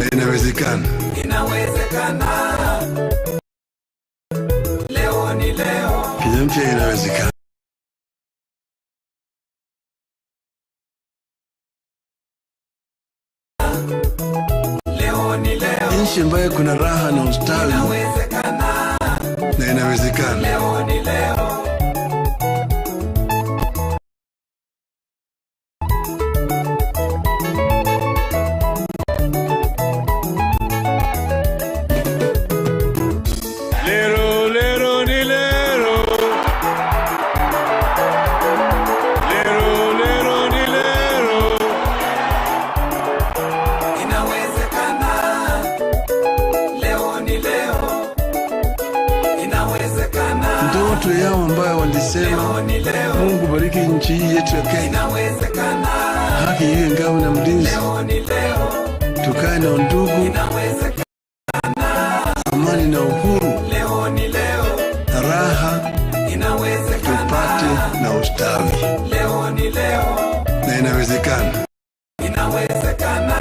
Inawezekana. Inawezekana. Leo ni leo. Kenya mpya inawezekana. Leo ni leo. Nchi ambayo kuna raha na ustawi. Inawezekana. Na inawezekana. Leo ni leo. Ndoto yao ambayo walisema Mungu bariki nchi yetu ya Kenya. Inawezekana. Haki iwe ngao na mlinzi. Leo ni leo. Tukae na undugu. Inawezekana. Amani na uhuru. Leo ni leo. Raha. Inawezekana. Tupate na ustawi. Leo ni leo. Na inawezekana. Inawezekana.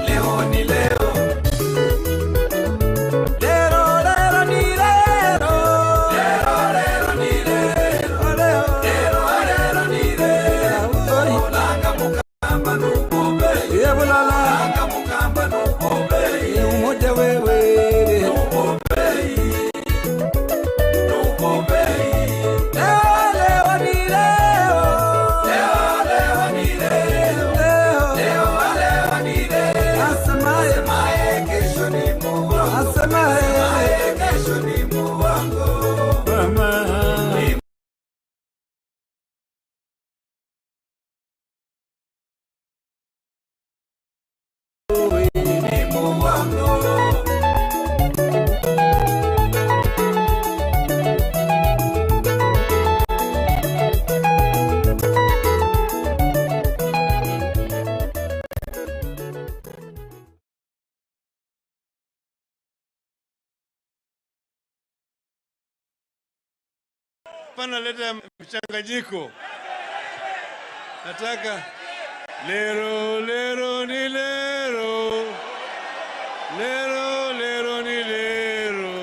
Leo ni leo. Pana leta mchanganyiko. Nataka lero lero ni lero. Lero lero ni lero.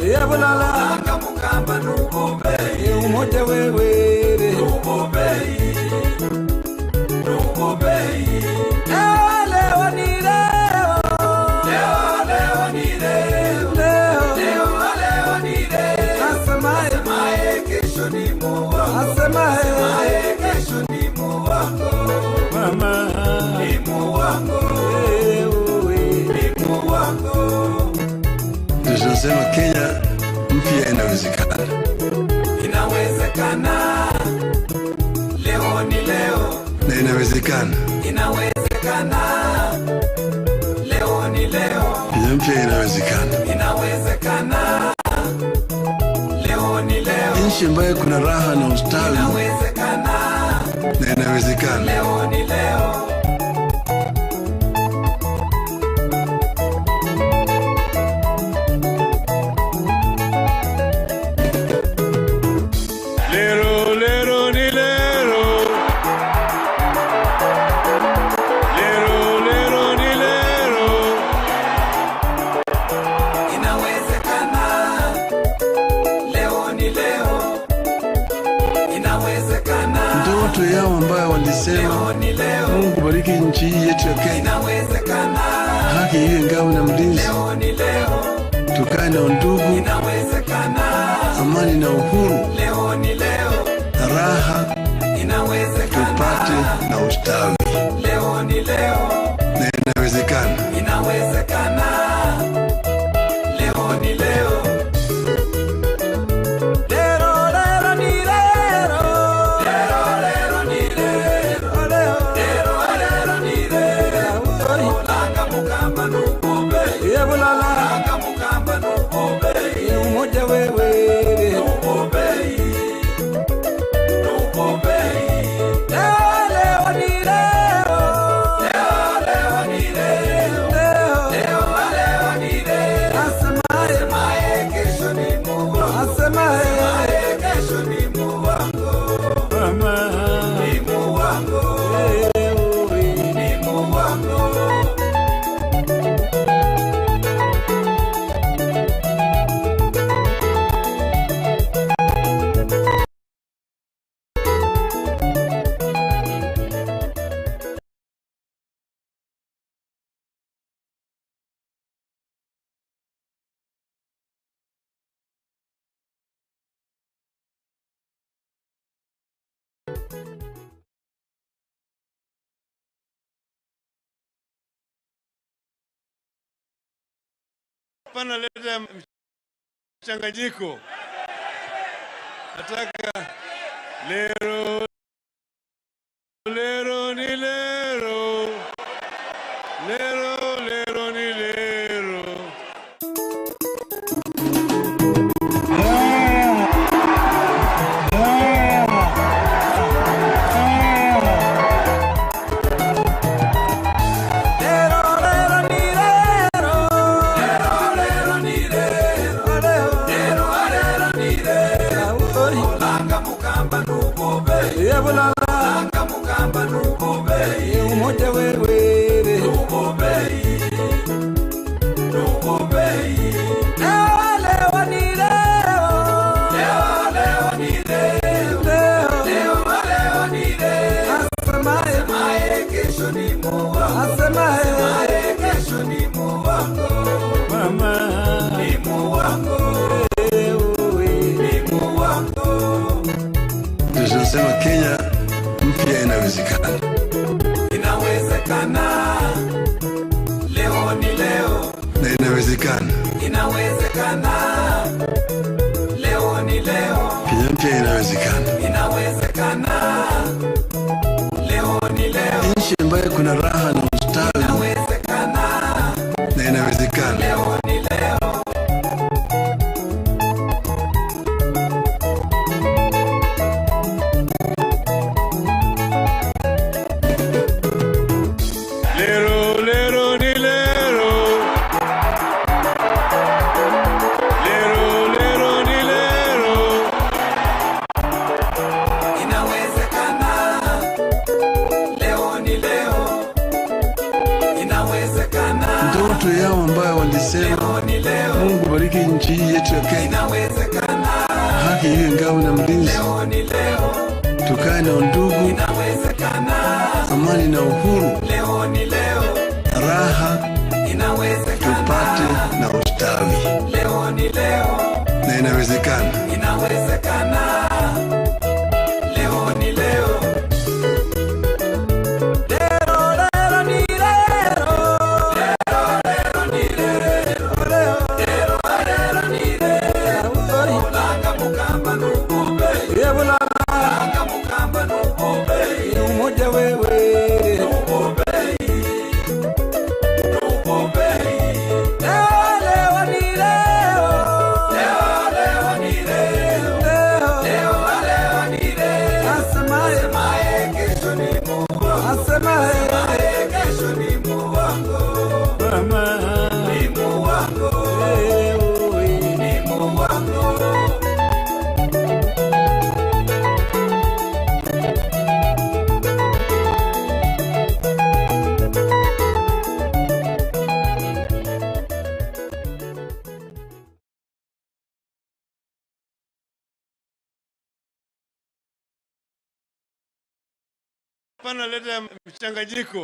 Langa mukamba nubombe. Umoja wewe. Nubombe. Nubombe. Leo ni leo. Leo ni leo. Leo ni leo. Asemaye kesho ni Mungu. Asemaye kesho ni Mungu wangu. Mama. Ni Mungu wangu. Ni Mungu wangu. Tunasema Kenya mpya inawezekana. Inawezekana. Leo ni leo. Na inawezekana. Inawezekana. Leo ni leo. Kenya mpya inawezekana. Inawezekana. Leo ni leo. Nchi ambayo kuna raha na ustawi. Inawezekana. Na inawezekana. Leo ni leo. Ndoto yao ambayo walisema Mungu bariki nchi yetu ya Kenya. Inawezekana. Haki iwe ngao na mlinzi. Leo ni leo. Tukae na undugu. Inawezekana. Amani na uhuru. Leo ni leo. Raha. Inawezekana. Tupate na ustawi. Leo ni leo. Na inawezekana. Inawezekana. Leo ni leo. Umoja wewe. Nubombe. Hapana leta mchanganyiko. Nataka lero lero ni lero. Lero lero ni lero. Langa mukamba nubobei umoja wewe nubobei leo ni leo asemaye kesho ni Mungu asemaye kesho ni Mungu wako mama ni Mungu wako ni Mungu wako. Tunasema Kenya mpya inawezekana. Inawezekana. Leo ni leo. Na inawezekana. Inawezekana. Leo ni leo. Kenya mpya inawezekana. Inawezekana. Leo ni leo. Nchi ambayo kuna raha na ustawi. Inawezekana. Na inawezekana. Leo ni leo. Ndoto yao ambayo walisema Mungu bariki nchi yetu ya Kenya, haki iwe ngao na mlinzi, tukae na undugu, amani na uhuru, raha tupate na ustawi. Na inawezekana. Leo ni leo. Umoja wewe asemaye kesho ni Mungu asemaye kesho ni Mungu wako mama ni Mungu wako ni Mungu wako. Hapana leta mchanganyiko.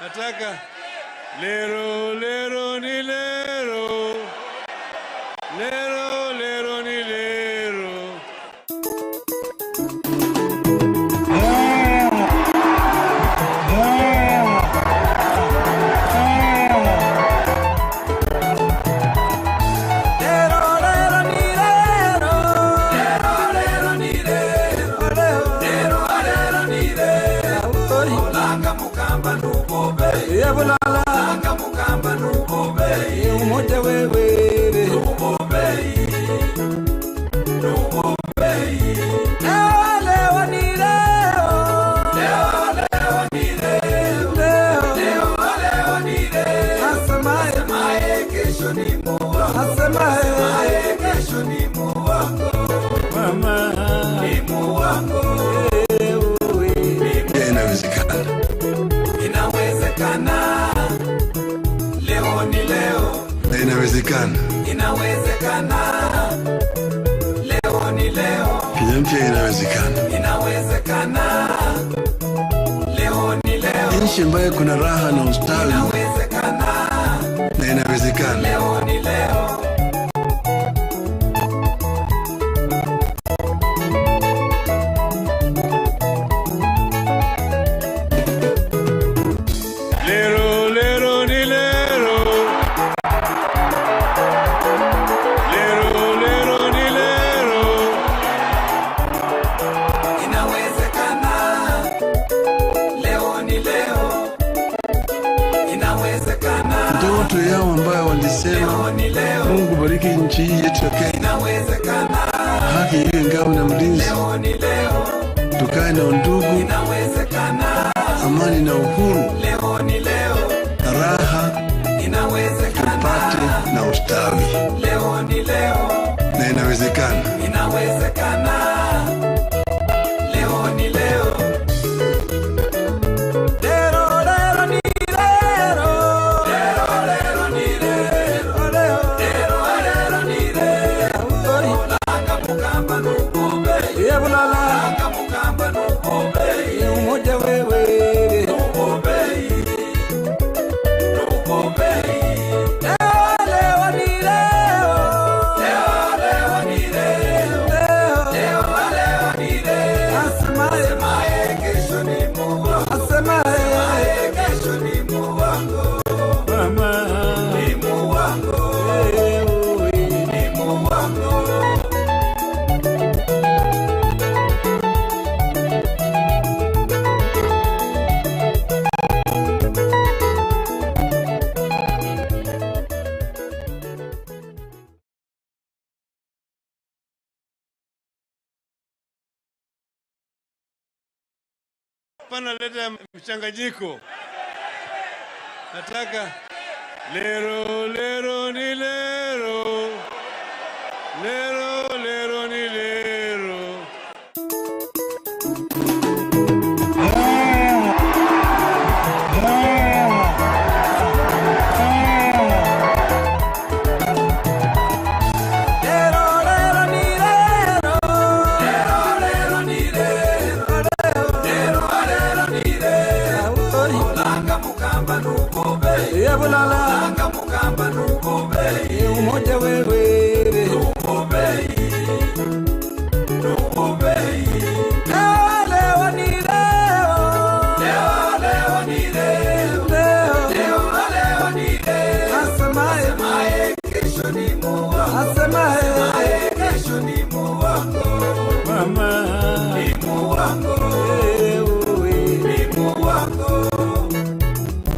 Nataka lero lero ni lero. Lero lero ni lero. Langa mukamba nubobei umoja wewe nubobei leo ni leo asemaye kesho ni Mungu asemaye kesho ni Mungu wako mama ni Mungu wako. Inawezekana. Inawezekana. Leo ni leo. Na inawezekana. Inawezekana. Leo ni leo. Kenya mpya inawezekana. Inawezekana. Leo ni leo. Nchi ambayo kuna raha na ustawi. Inawezekana. Na inawezekana. Leo ni leo. iwe ngao na mlinzi, tukae na undugu, amani na uhuru, raha tupate na ustawi. Na inawezekana. Leo ni leo. Pana leta mchanganyiko. Nataka lero lero ni lero, lero lero ni lero.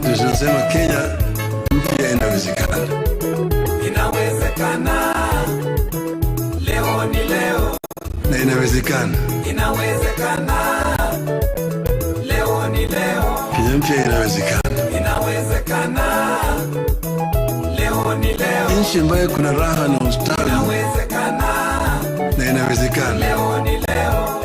Tunasema Kenya mpya inawezekana. Inawezekana. Leo ni leo. Na inawezekana. Inawezekana. Leo ni leo. Kenya mpya inawezekana. Inawezekana. Leo ni leo. Nchi ambayo kuna raha na ustawi. Inawezekana. Na inawezekana. Leo ni leo.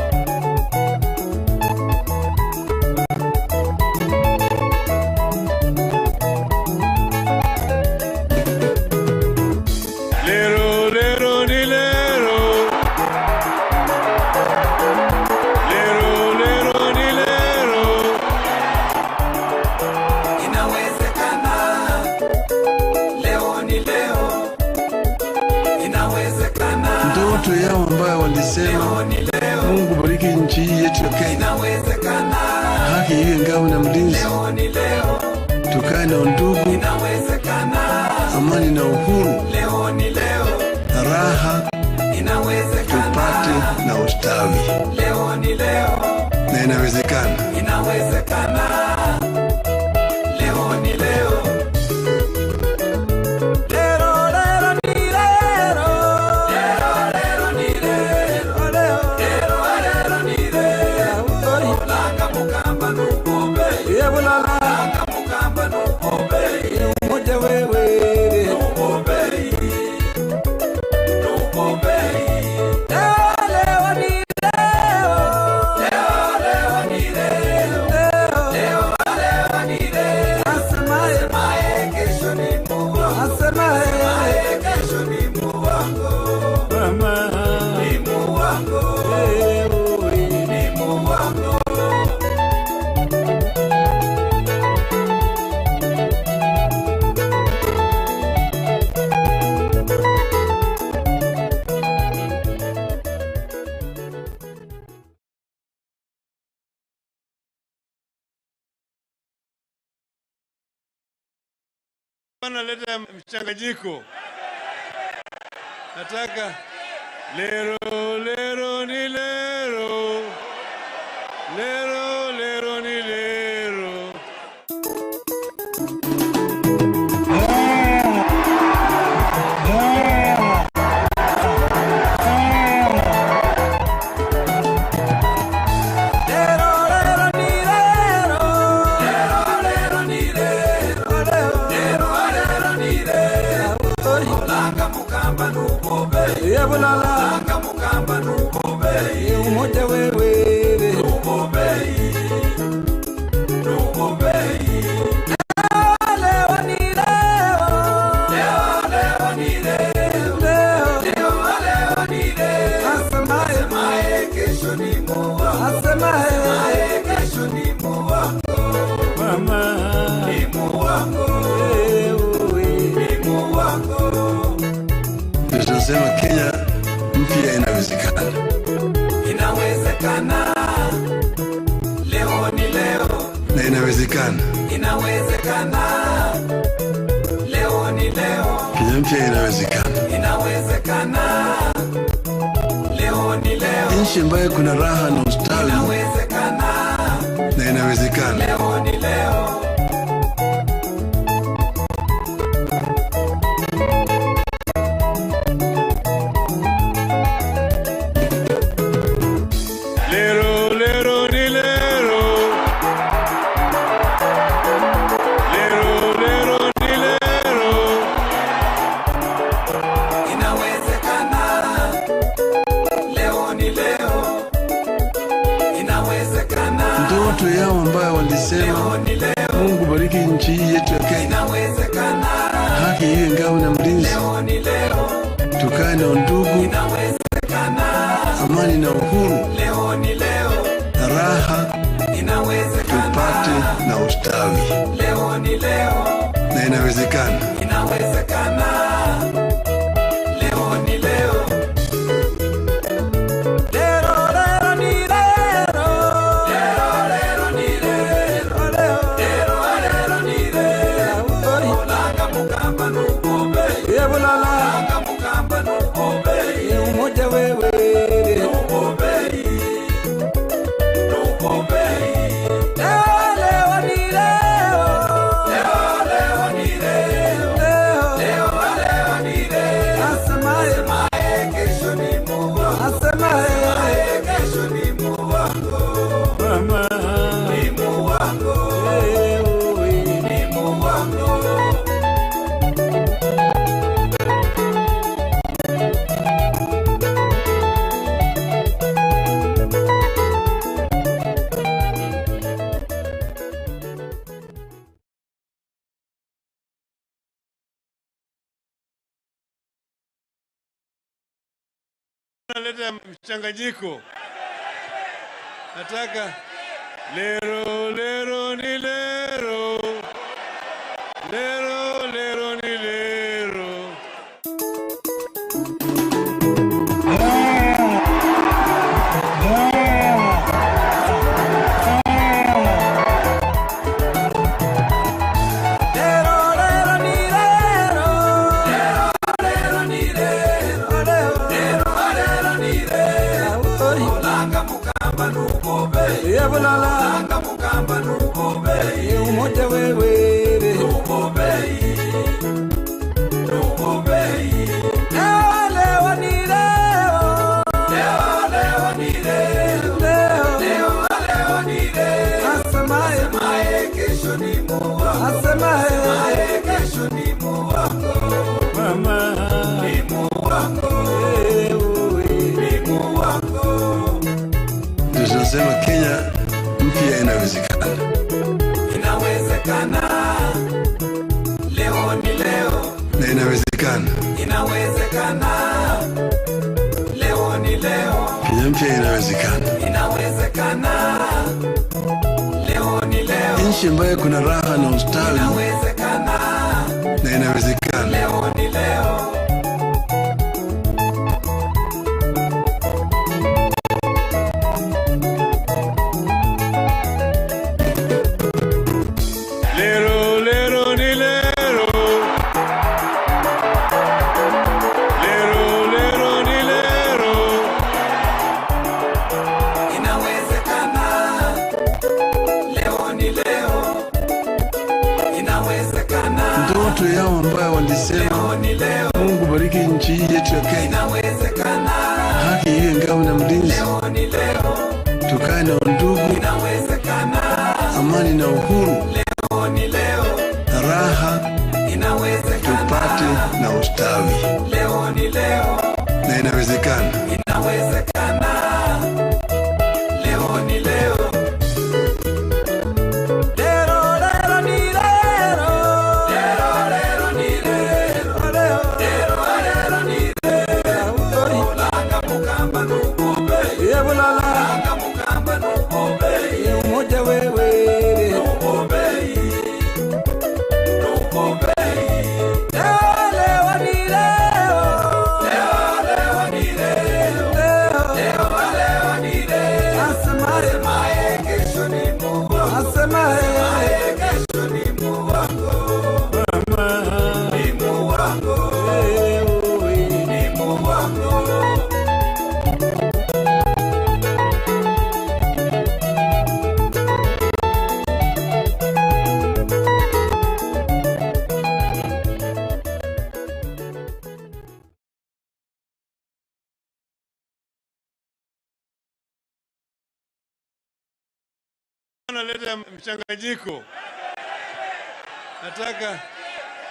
Ndoto yao ambayo walisema Mungu bariki nchi yetu ya Kenya, haki iwe ngao na mlinzi, tukae na undugu, amani na uhuru, raha tupate na ustawi. Na inawezekana. Leo ni leo. Pana leta mchanganyiko. Nataka lero lero ni lero, lero lero ni lero. umoja wewe, tugombei, tugombei. leo ni leo, Leo ni leo, leo ni leo. Asemaye kesho ni Mungu, asemaye kesho ni Mungu wako. mama Ni Mungu wako, ni Mungu wako. Tunasema Kenya mpya inawezekana. Inawezekana, leo ni leo. Na inawezekana. Inawezekana, leo ni leo. Kenya mpya inawezekana. Inawezekana, leo ni leo. Nchi ambayo kuna raha na ustawi. Inawezekana, Na inawezekana. leo ni leo. Lero, lero, ni lero. Lero, lero, ni lero. Inawezekana, leo ni leo. Inawezekana, Ndoto yao ambayo walisema leo ni leo. Mungu bariki nchi hii yetu ya Kenya. Inawezekana, Haki iwe ngao na mlinzi. leo ni leo. Tukae na undugu, Inawezekana, amani na uhuru, leo ni leo. na raha Inawezekana, tupate na ustawi. leo ni leo. Na inawezekana. Inawezekana, leo ni leo. lero ni lero, Lero ni lero. Lero ni lero. Olanga mukamba nugombei. yebulala Olanga mukamba nugombei. umoja wewe, Nugombei. Nugombei. leo ni leo, Leo ni leo. Leo ni leo. Asemaye kesho ni Mungu wako. Asemaye kesho ni Mungu wako. mama Ni Mungu wako. Ni Mungu wako. Naleta mchanganyiko. Nataka lero, lero, ni lero. Lero, lero, ni lero. lero ni lero, Lero ni lero. Lero ni lero. Olanga mukamba nugombei. yebulala Olanga mukamba nugombei. umoja wewe, Nugombei. Nugombei. leo ni leo, Leo ni leo. Leo ni leo. Asemaye kesho ni Mungu wako. Asemaye kesho ni Mungu wako. mama Ni Mungu wako. Ni Mungu wako. Ndio tunasema Kenya mpya inawezekana. Inawezekana, leo ni leo. Na inawezekana. Inawezekana, leo ni leo. Kenya mpya inawezekana. Inawezekana, leo ni leo. Nchi ambayo kuna raha na ustawi. Inawezekana, Na inawezekana. leo ni leo. Lero, lero, ni lero. Lero, lero, ni lero. Inawezekana, leo ni leo. Inawezekana, Ndoto yao ambayo walisema leo ni leo. Mungu bariki nchi hii yetu ya Kenya. Inawezekana, Haki iwe ngao na mlinzi. leo ni leo. Tukae na undugu, Inawezekana, amani na uhuru, leo ni leo. na raha Inawezekana, tupate na ustawi. leo ni leo. Na inawezekana. Inawezekana, analeta mchanganyiko. Nataka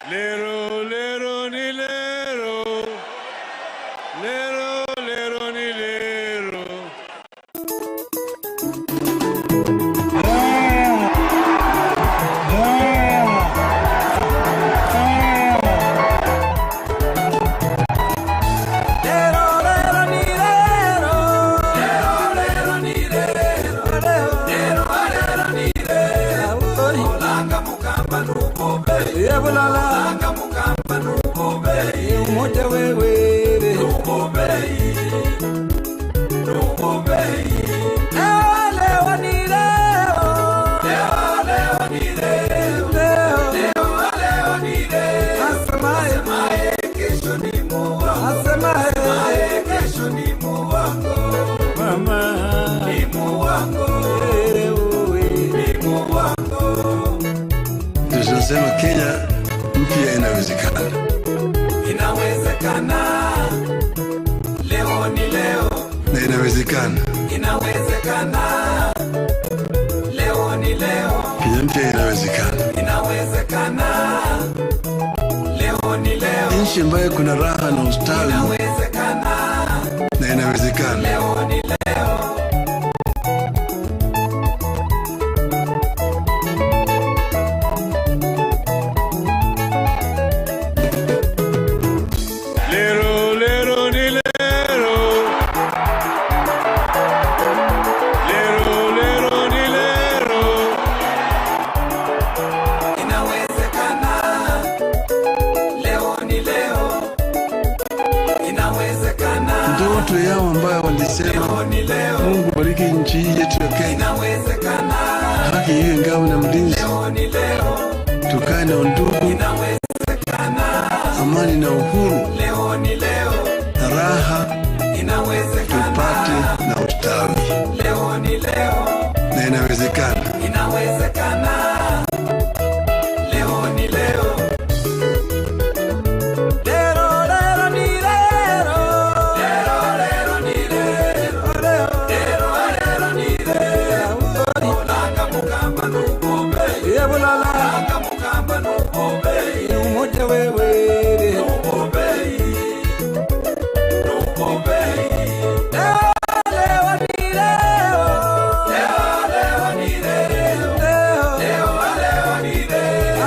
lero lero ni lero, lero lero ni lero. Langa mukamba nubobei umoja wewe nubobei leo ni leo asemaye kesho ni Mungu asemaye kesho ni Mungu wako mama ni Mungu wako ni Mungu wako. Tunasema Kenya mpya inawezekana. Inawezekana. Leo ni leo. Na inawezekana. Inawezekana. Leo ni leo. Kenya mpya inawezekana. Inawezekana. Leo ni leo. Nchi ambayo kuna raha na ustawi. Inawezekana. Na inawezekana. Leo ni leo. Ndoto yao ambayo walisema Mungu bariki nchi yetu ya Kenya, haki iwe ngao na mlinzi, tukae na undugu, amani na uhuru, na raha tupate na ustawi. Na inawezekana. Leo ni leo. Langa mukamba nubobei umoja wewe nubobei leo ni leo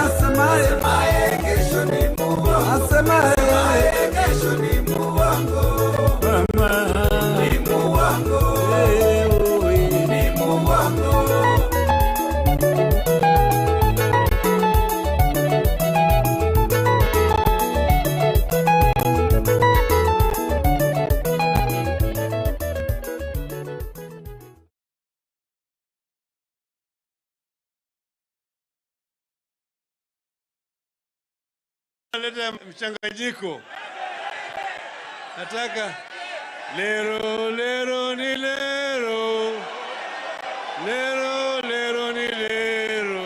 asemaye kesho ni Mungu asemaye kesho ni Mungu wako mama ni Mungu wako ni Mungu wako. Analeta mchanganyiko. Nataka lero lero ni lero, lero lero ni lero.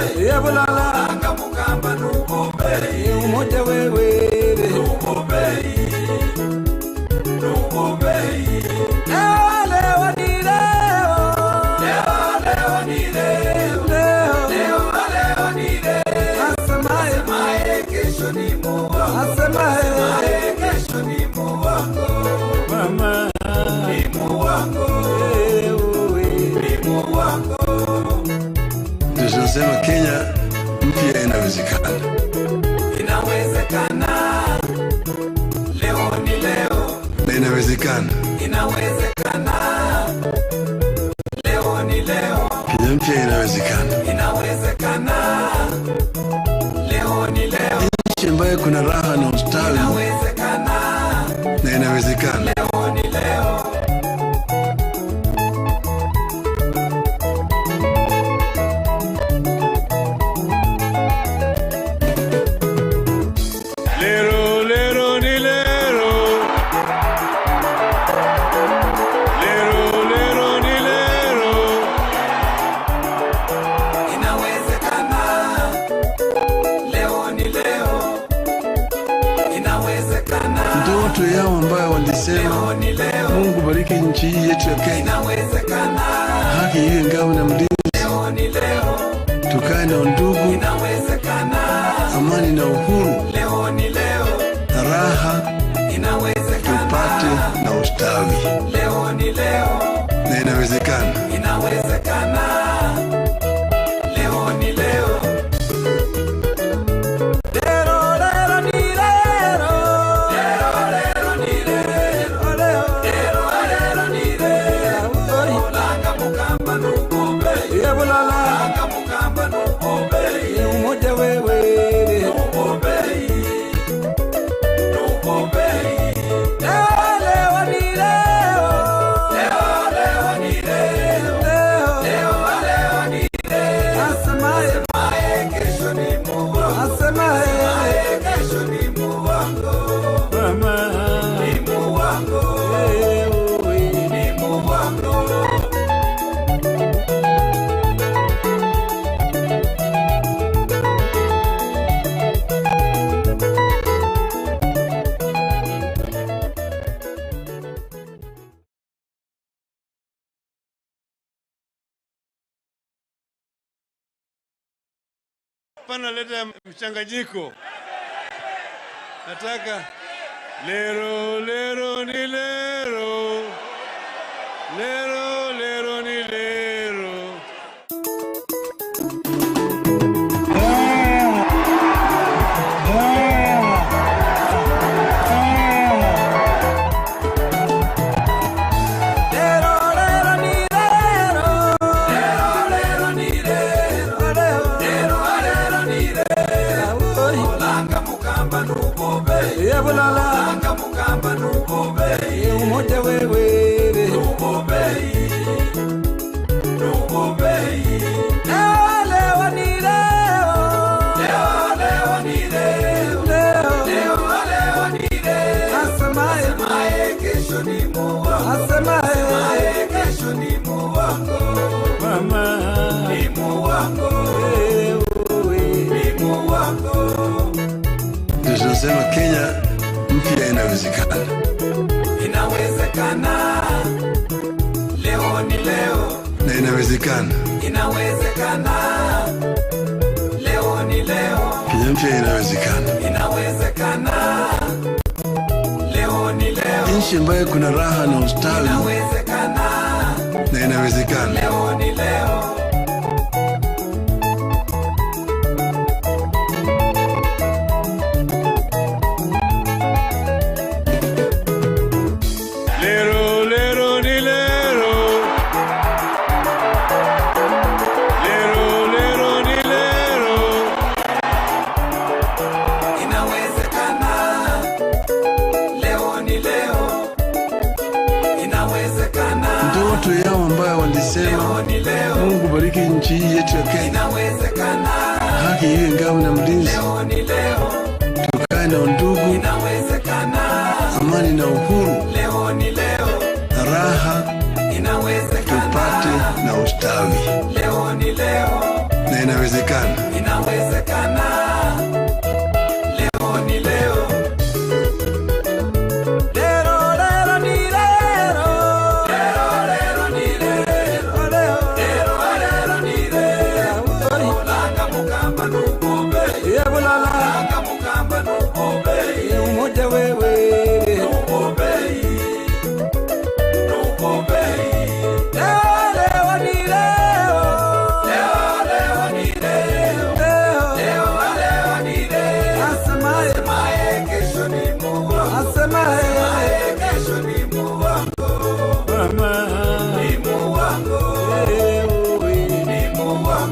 Langa mukamba nubobei umoja wewe nubobei leo ni leo asemaye kesho ni Mungu asemaye kesho ni Mungu wako mama ni Mungu wako ni Mungu wako. Tunasema Kenya mpya inawezekana. Inawezekana. Leo ni leo. Na inawezekana. Inawezekana. Leo ni leo. Kenya mpya inawezekana. Inawezekana. Leo ni leo. Nchi ambayo kuna raha na ustawi. Inawezekana. Na inawezekana. Leo ni leo. Lero lero ni lero, bariki nchi yetu ya Kenya. Inawezekana. Haki iwe ngao na mlinzi. Leo ni leo. Tukae na undugu. Inawezekana. Amani na uhuru. Leo ni leo. Raha. Inawezekana. Tupate na ustawi. Leo ni leo. Na inawezekana. Inawezekana. Leo ni leo. Pana leta mchanganyiko. Nataka lero lero ni lero. Lero lero ni lero. Langa mukamba nubobei. Umoja wewe. Nubobei. Nubobei. Leo ni leo. Leo ni leo. Leo ni leo. Asemaye kesho ni Mungu. Asemaye kesho ni Mungu. Mama ni Mungu. Ni Mungu. Tunasema Kenya mpya inawezekana. Inawezekana. Leo ni leo. Na inawezekana. Inawezekana. Leo ni leo. Kenya mpya inawezekana. Inawezekana. Leo ni leo. Nchi ambayo kuna raha na ustawi. Inawezekana. Na inawezekana. Leo ni leo. Ndoto yao ambayo walisema Mungu bariki nchi yetu ya Kenya. Inawezekana. Haki iwe ngao na mlinzi. Leo ni leo. Tukae na undugu. Inawezekana. Amani na uhuru. Leo ni leo. Raha. Inawezekana. Tupate na ustawi. Leo ni leo. Na inawezekana. Inawezekana. Leo ni leo. Umoja wewe. Nubobei. Nubobei. Leo ni leo. Leo ni leo. Leo ni leo. Asemaye kesho ni Mungu. Asemaye kesho ni Mungu. Mama ni Mungu. Ni Mungu.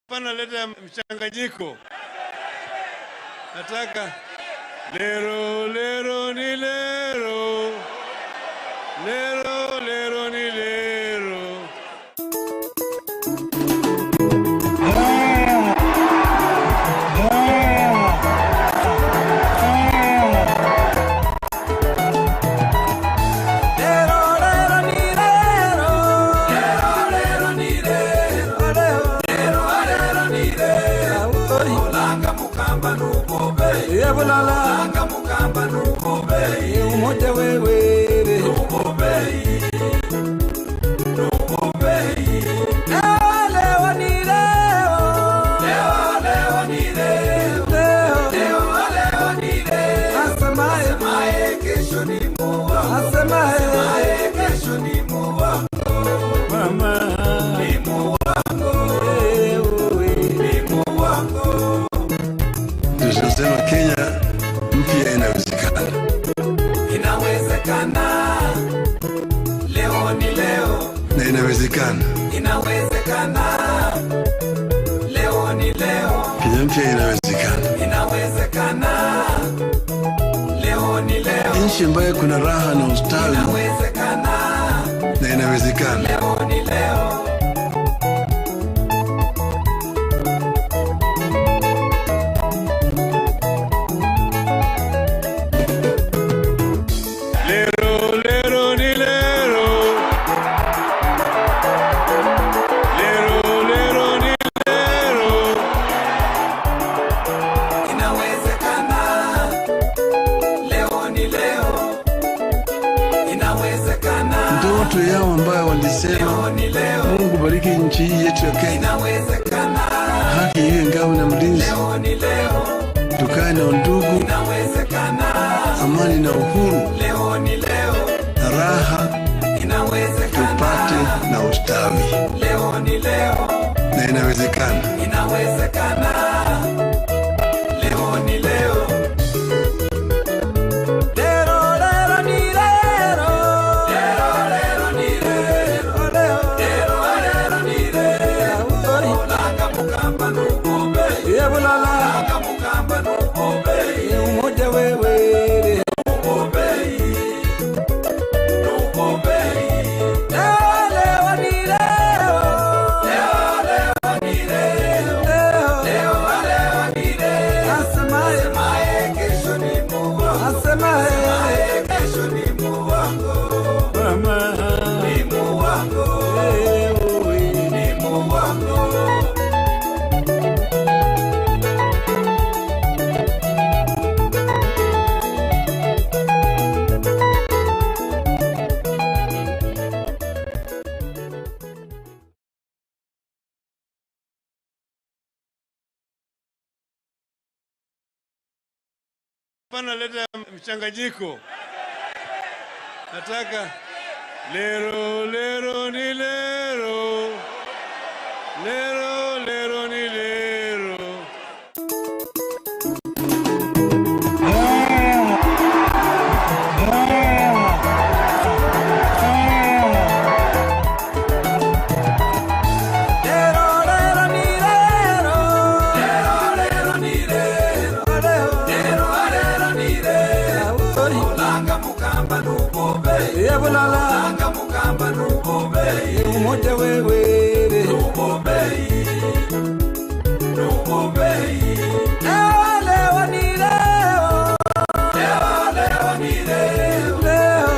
Pana leta mchanganyiko. Nataka lero lero ni lero. Lero lero ni lero. Yebulala Langa mukamba nubobei umoja wewe Nubobei Nubobei leo ni leo Leo ni leo Leo ni leo asemaye Asemaye kesho ni muwango Asemaye kesho ni muwango mama Ni muwango Ni muwango Tunasema Kenya mpya inawezekana. Inawezekana Leo ni leo Na inawezekana. Inawezekana Leo ni leo Kenya mpya inawezekana. Inawezekana Leo ni leo Nchi ambayo kuna raha na ustawi Inawezekana na inawezekana. Leo ni leo Lero ni lero. Lero ni lero. Inawezekana Leo ni leo Inawezekana Ndoto yao ambayo walisema Leo ni leo Mungu bariki nchi hii yetu ya Kenya. Inawezekana Haki iwe ngao na mlinzi. Leo ni leo Tukae na undugu, Inawezekana amani na uhuru, Leo ni leo na raha Inawezekana tupate na ustawi. Leo ni leo Na inawezekana. Inawezekana Leo ni leo lero ni lero Lero ni lero Lero ni lero Langa mukamba nubobei Yebulala Langa mukamba nubobei umoja wewe Nubobei Nubobei leo ni leo Leo ni leo Leo ni leo asemaye Asemaye kesho ni muwango asemaye Asemaye kesho ni muwango mama Ni muwango Ni muwango Pana leta mchanganyiko. Nataka lero ni lero. Lero ni lero. lero ni lero Lero ni lero Lero ni lero Langa mukamba nubobei Yebulala Langa mukamba nubobei umoja wewe Nubobei Nubobei leo ni leo Leo ni leo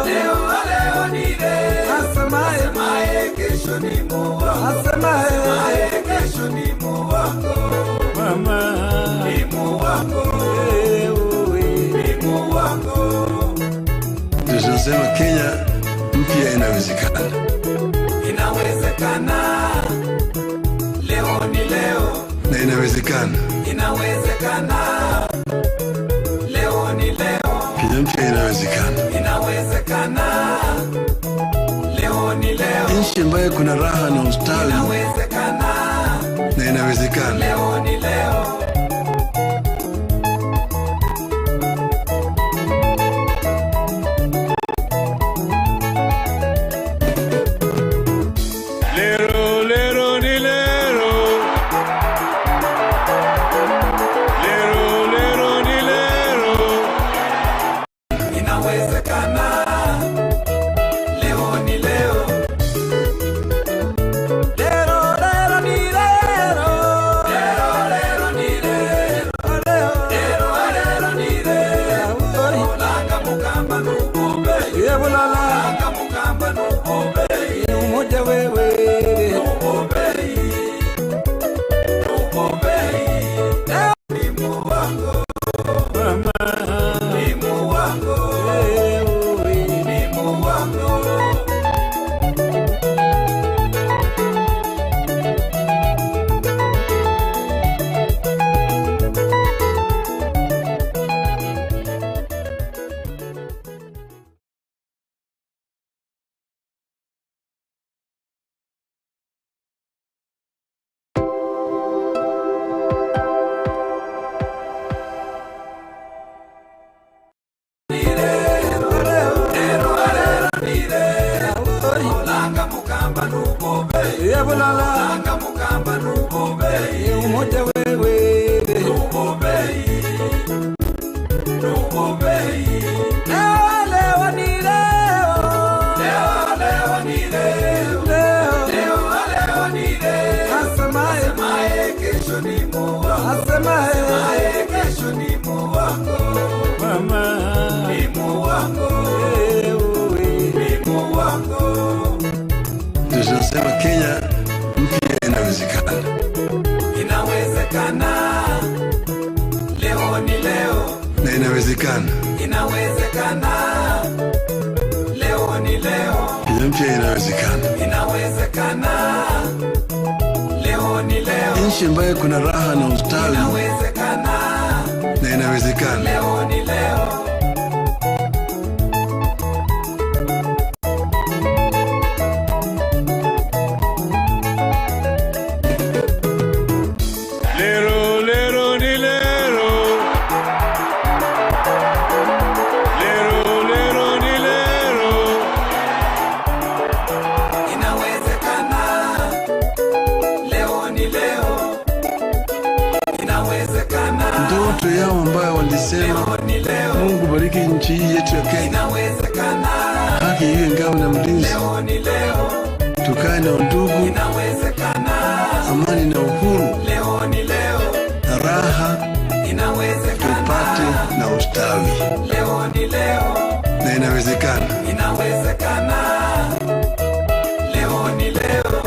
Leo ni leo asemaye Asemaye kesho ni muwango asemaye Asemaye kesho ni muwango mama Ni muwango Ni muwango Tunasema Kenya mpya inawezekana. Inawezekana Leo ni leo Na inawezekana. Inawezekana Leo ni leo Kenya mpya inawezekana. Inawezekana Leo ni leo Nchi ambayo kuna raha na ustawi Inawezekana na inawezekana. Leo ni leo Lero ni lero. Lero ni lero. Inawezekana Leo ni leo lero ni lero Lero kesho ni muwako. Asemaye kesho ni muwako. Mama ni muwako. Ni muwako. Tunasema Kenya mpya inawezekana. Inawezekana. Leo ni leo. Na inawezekana. Inawezekana. Leo ni leo. Kenya mpya inawezekana. Inawezekana. Leo ni leo. Nchi ambayo kuna raha na ustawi. Inawezekana. Na inawezekana. Leo ni leo. Ndoto yao ambayo walisema Mungu bariki nchi yetu ya Kenya, haki iwe ngao na mlinzi, tukae na undugu, amani na uhuru, na raha tupate na ustawi. Na inawezekana. Leo ni leo.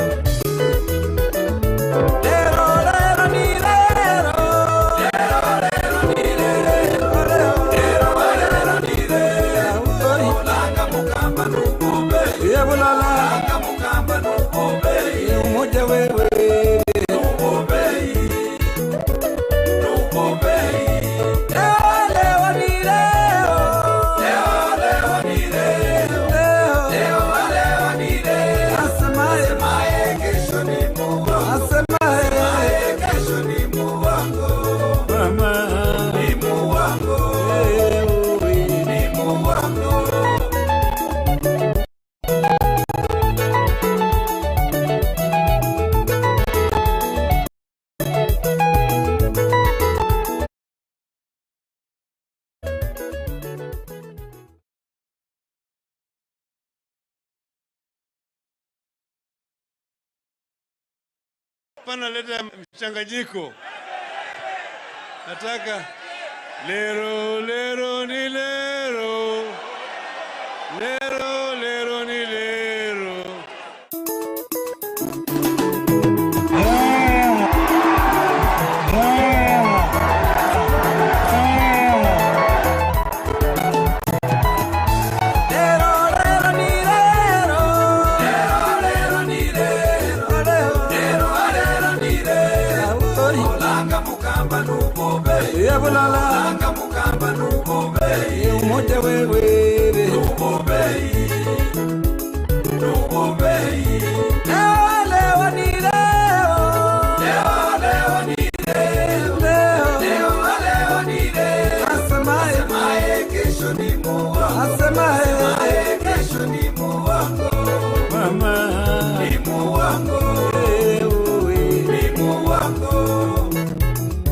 Pana leta mchanganyiko. Nataka lero lero ni lero. Lero lero ni lero. Langa mukamba nubobe. Umoja wewe. Nubobe. Nubobe. Leo ni leo. Leo ni leo. Leo ni leo. Asemaye kesho ni muwako. Asemaye kesho ni muwako. Mama ni muwako. Ni muwako.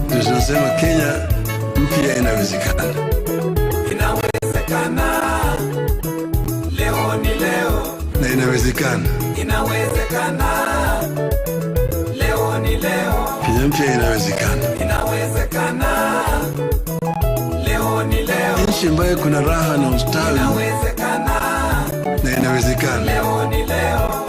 Tunasema Kenya mpya inawezekana. Inawezekana. Leo ni leo. Na inawezekana. Inawezekana. Leo ni leo. Kenya mpya inawezekana. Inawezekana. Leo ni leo. Nchi ambayo kuna raha na ustawi. Inawezekana. Na inawezekana. Leo ni leo.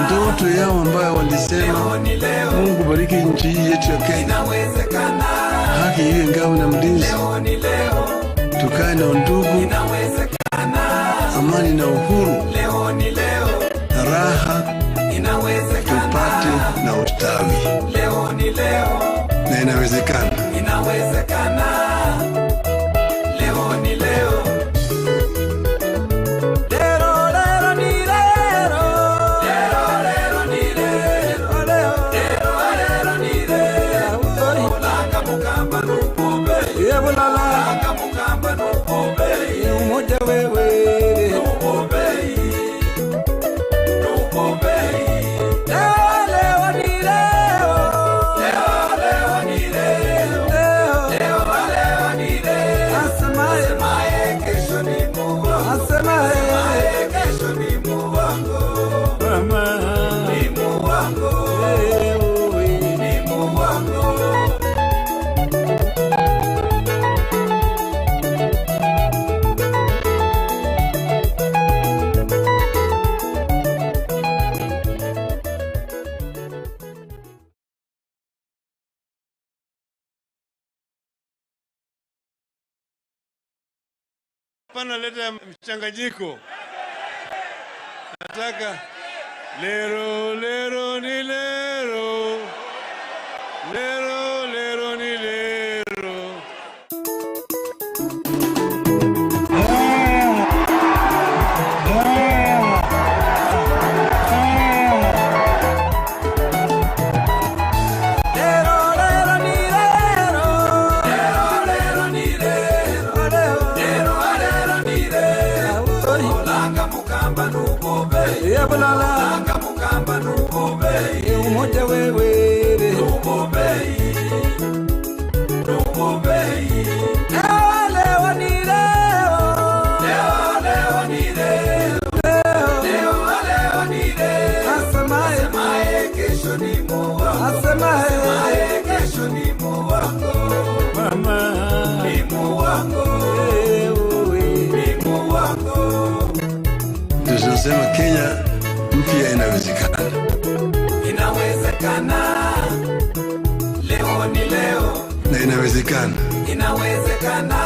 Ndoto yao ambayo walisema Mungu bariki nchi yetu ya Kenya, haki iwe ngao na mlinzi, tukae na undugu, amani na uhuru, na raha tupate na ustawi. Na inawezekana. Leo ni leo. Langa mukamba nubobe. Hapana leta mchanganyiko. Nataka lero lero ni lero. Lero lero ni lero. Langa mukamba nubobe umoja wewe nubobe leo ni leo asemaye kesho ni muwako asemaye kesho ni muwako mama ni muwako ni muwako. Tunasema Kenya mpya inawezekana. Inawezekana. Leo ni leo. Na inawezekana. Inawezekana.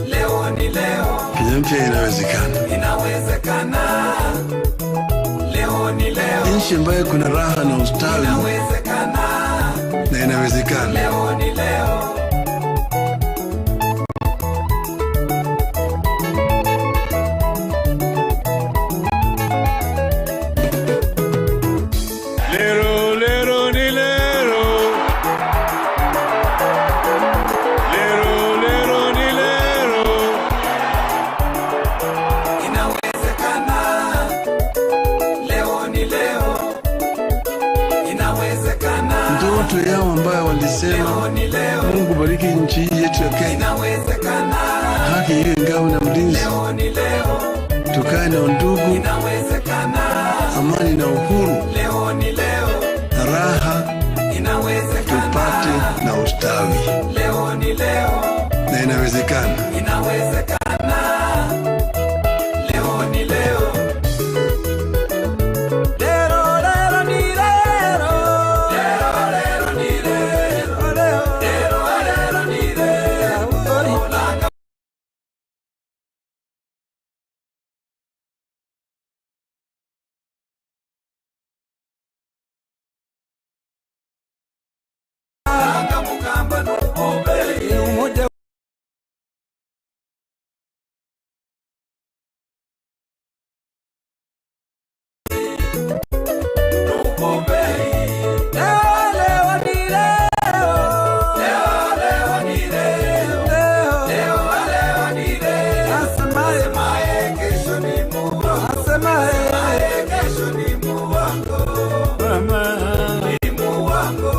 Leo ni leo. Kenya mpya inawezekana. Inawezekana. Leo ni leo. Nchi ambayo kuna raha na ustawi. Inawezekana. Na inawezekana. Leo ni leo. Ndoto yao ambayo walisema Mungu bariki nchi yetu ya Kenya. Inawezekana. Haki iwe ngao na mlinzi. Leo ni leo. Tukae na undugu. Inawezekana. Amani na uhuru. Leo ni leo. Raha. Inawezekana. Tupate na ustawi. Leo ni leo. Na inawezekana. Inawezekana. Leo ni leo. Langa mukamba nubobe umoja nubobe leo ni leo asemaye kesho ni muwako asemaye kesho ni muwako mama ni muwako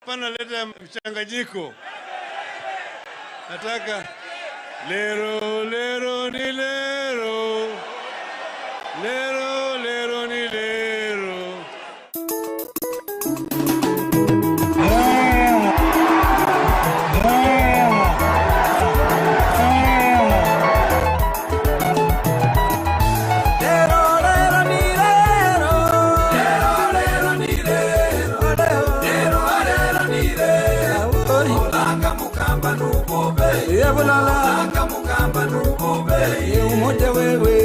Hapana leta mchanganyiko. Nataka lero lero ni lero. Lero lero ni lero. Langa mukamba nubobe langa mukamba nubobe umoja wewe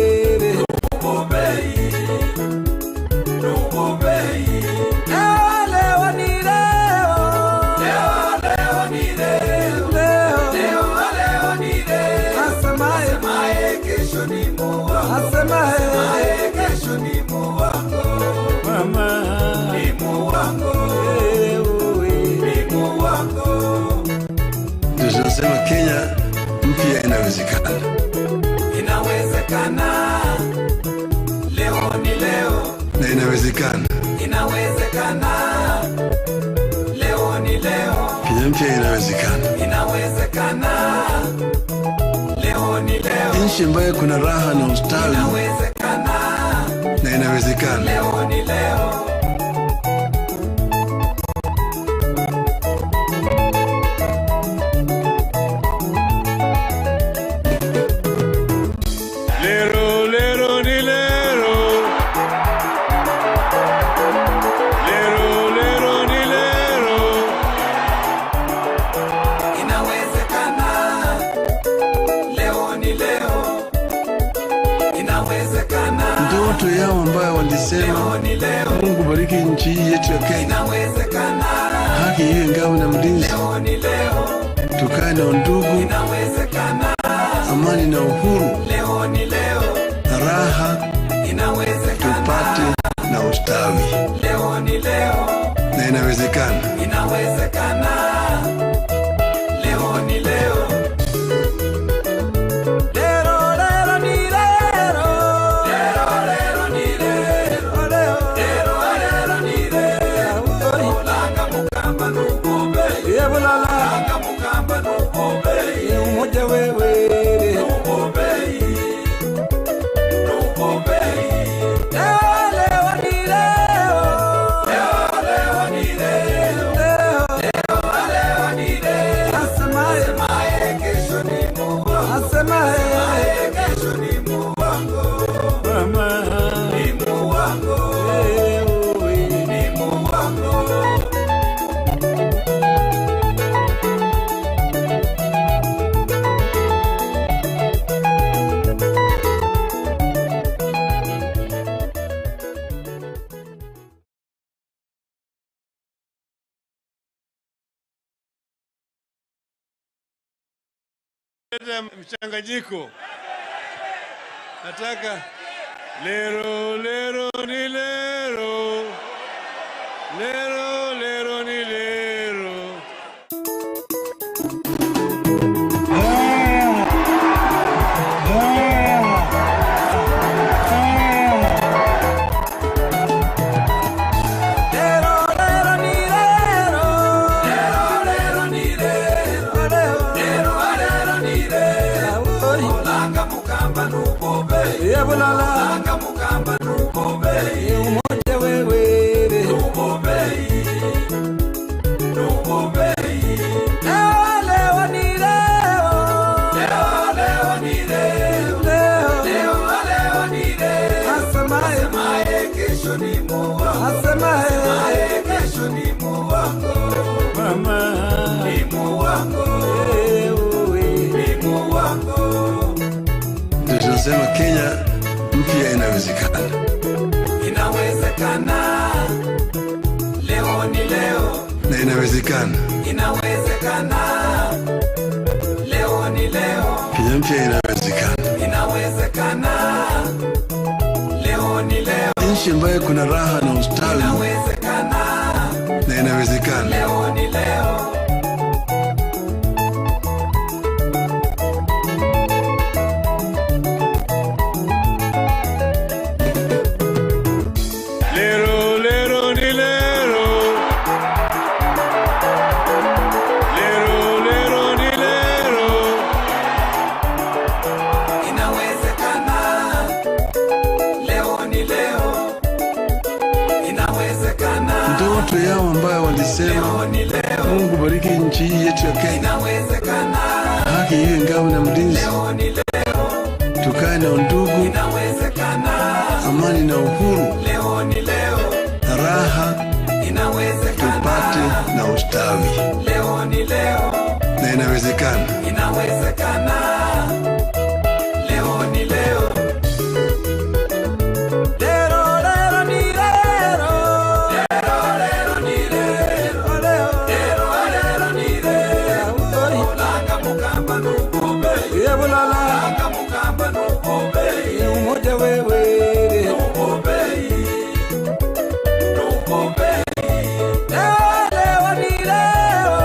nubobe leo ni leo asemaye kesho ni muwako asemaye kesho ni muwako mama ni muwako ni muwako. Tunasema Kenya mpya inawezekana. Inawezekana. Leo ni leo. Na inawezekana. Inawezekana. Leo ni leo. Kenya mpya inawezekana. Inawezekana. Leo ni leo. Nchi ambayo kuna raha na ustawi. Inawezekana. Na inawezekana. Leo ni leo. ndoto yao ambayo walisema Mungu bariki nchi yetu ya Kenya, haki iwe ngao na mlinzi, tukae na undugu, amani na uhuru, raha tupate na ustawi. Na inawezekana. Leo ni leo. Mchanganyiko. Nataka lero lero ni lero, lero lero ni lero. Langa mukamba nubobe, umoja wewe nubobe, nubobe. Leo ni leo, leo ni leo, leo ni leo. Asemaye kesho ni Mungu, asemaye kesho ni Mungu. Mama ni Mungu, ni Mungu. Tunasema Kenya mpya inawezekana. Inawezekana. Leo ni leo. Na inawezekana. Inawezekana. Leo ni leo. Kenya mpya inawezekana. Inawezekana. Leo ni leo. Nchi ambayo kuna raha na ustawi. Inawezekana. Na inawezekana. Leo ni leo. Ndoto yao ambayo walisema Mungu bariki nchi yetu ya Kenya, haki iwe ngao na mlinzi, tukae na undugu, amani na uhuru, raha tupate na ustawi. Na inawezekana. Leo ni leo. Umoja wewe nubobe, nubobe. Leo ni leo,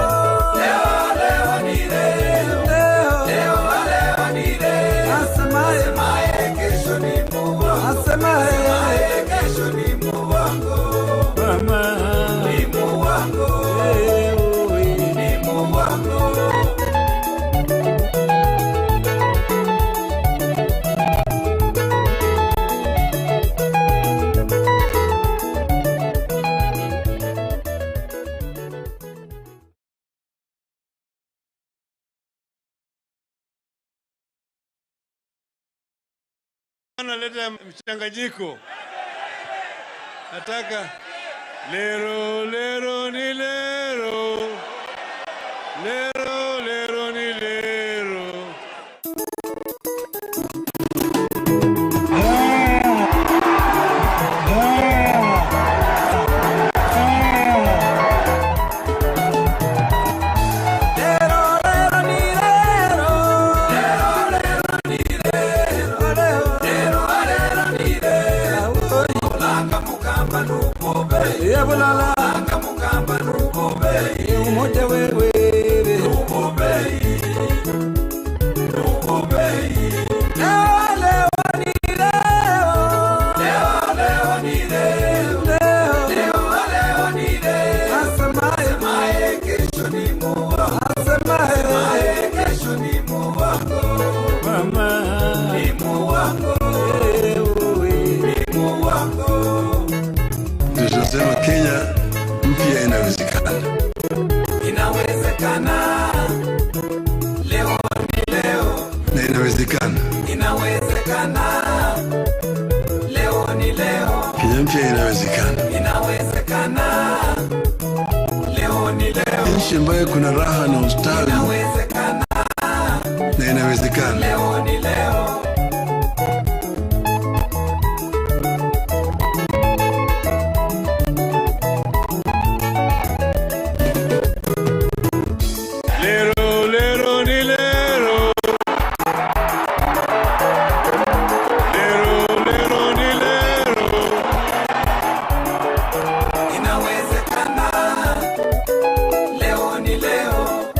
leo ni leo, leo ni leo. Asemaye kesho ni Mungu, asemaye kesho ni Mungu. Mama ni Mungu, ni Mungu. Analeta mchanganyiko. Nataka lero lero ni lero, lero lero ni lero. Yebulala Akamukamba nubobei umoja wewe Nubobei Nubobei leo ni leo Leo ni leo Leo ni leo asemaye kesho ni muwa asemaye kesho ni muwako mama ni muwako ni muwako Tunasema Kenya mpya inawezekana. Inawezekana leo ni leo Na inawezekana. Inawezekana leo ni leo Kenya mpya inawezekana. Inawezekana leo ni leo Nchi ambayo kuna raha na ustawi Inawezekana na inawezekana. leo ni leo Lero ni lero. Lero ni lero. Inawezekana leo ni leo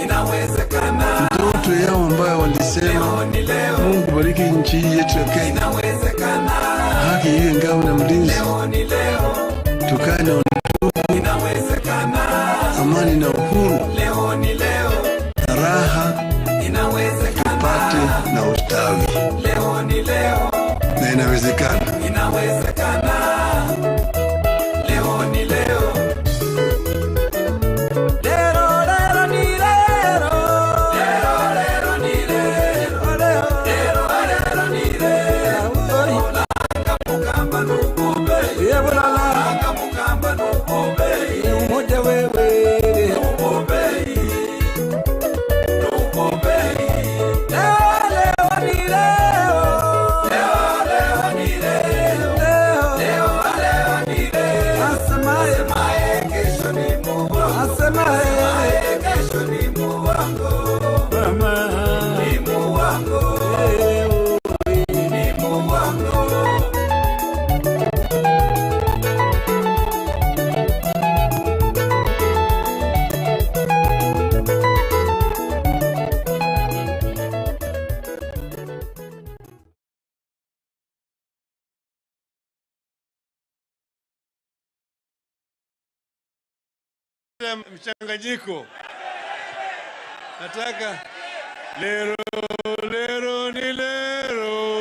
Inawezekana Ndoto yao ambayo walisema leo ni leo Mungu bariki nchi yetu ya Kenya, Inawezekana haki iwe ngao na mlinzi, leo ni leo tukae na Inawezekana amani na uhuru leo ni leo na raha, Inawezekana pate na ustawi, leo ni leo na inawezekana. Inawezekana leo ni leo lero ni lero Leo ni leo Leo ni leo Akamukamba nubobei Yebulala Akamukamba nubobei umoja wewe Nubobei Nubobei leo ni leo Leo ni leo Leo ni leo asemaye kesho ni muwa asemaye kesho ni muwango mama ni muwango ni muwango Mchanganyiko. Nataka lero ni lero.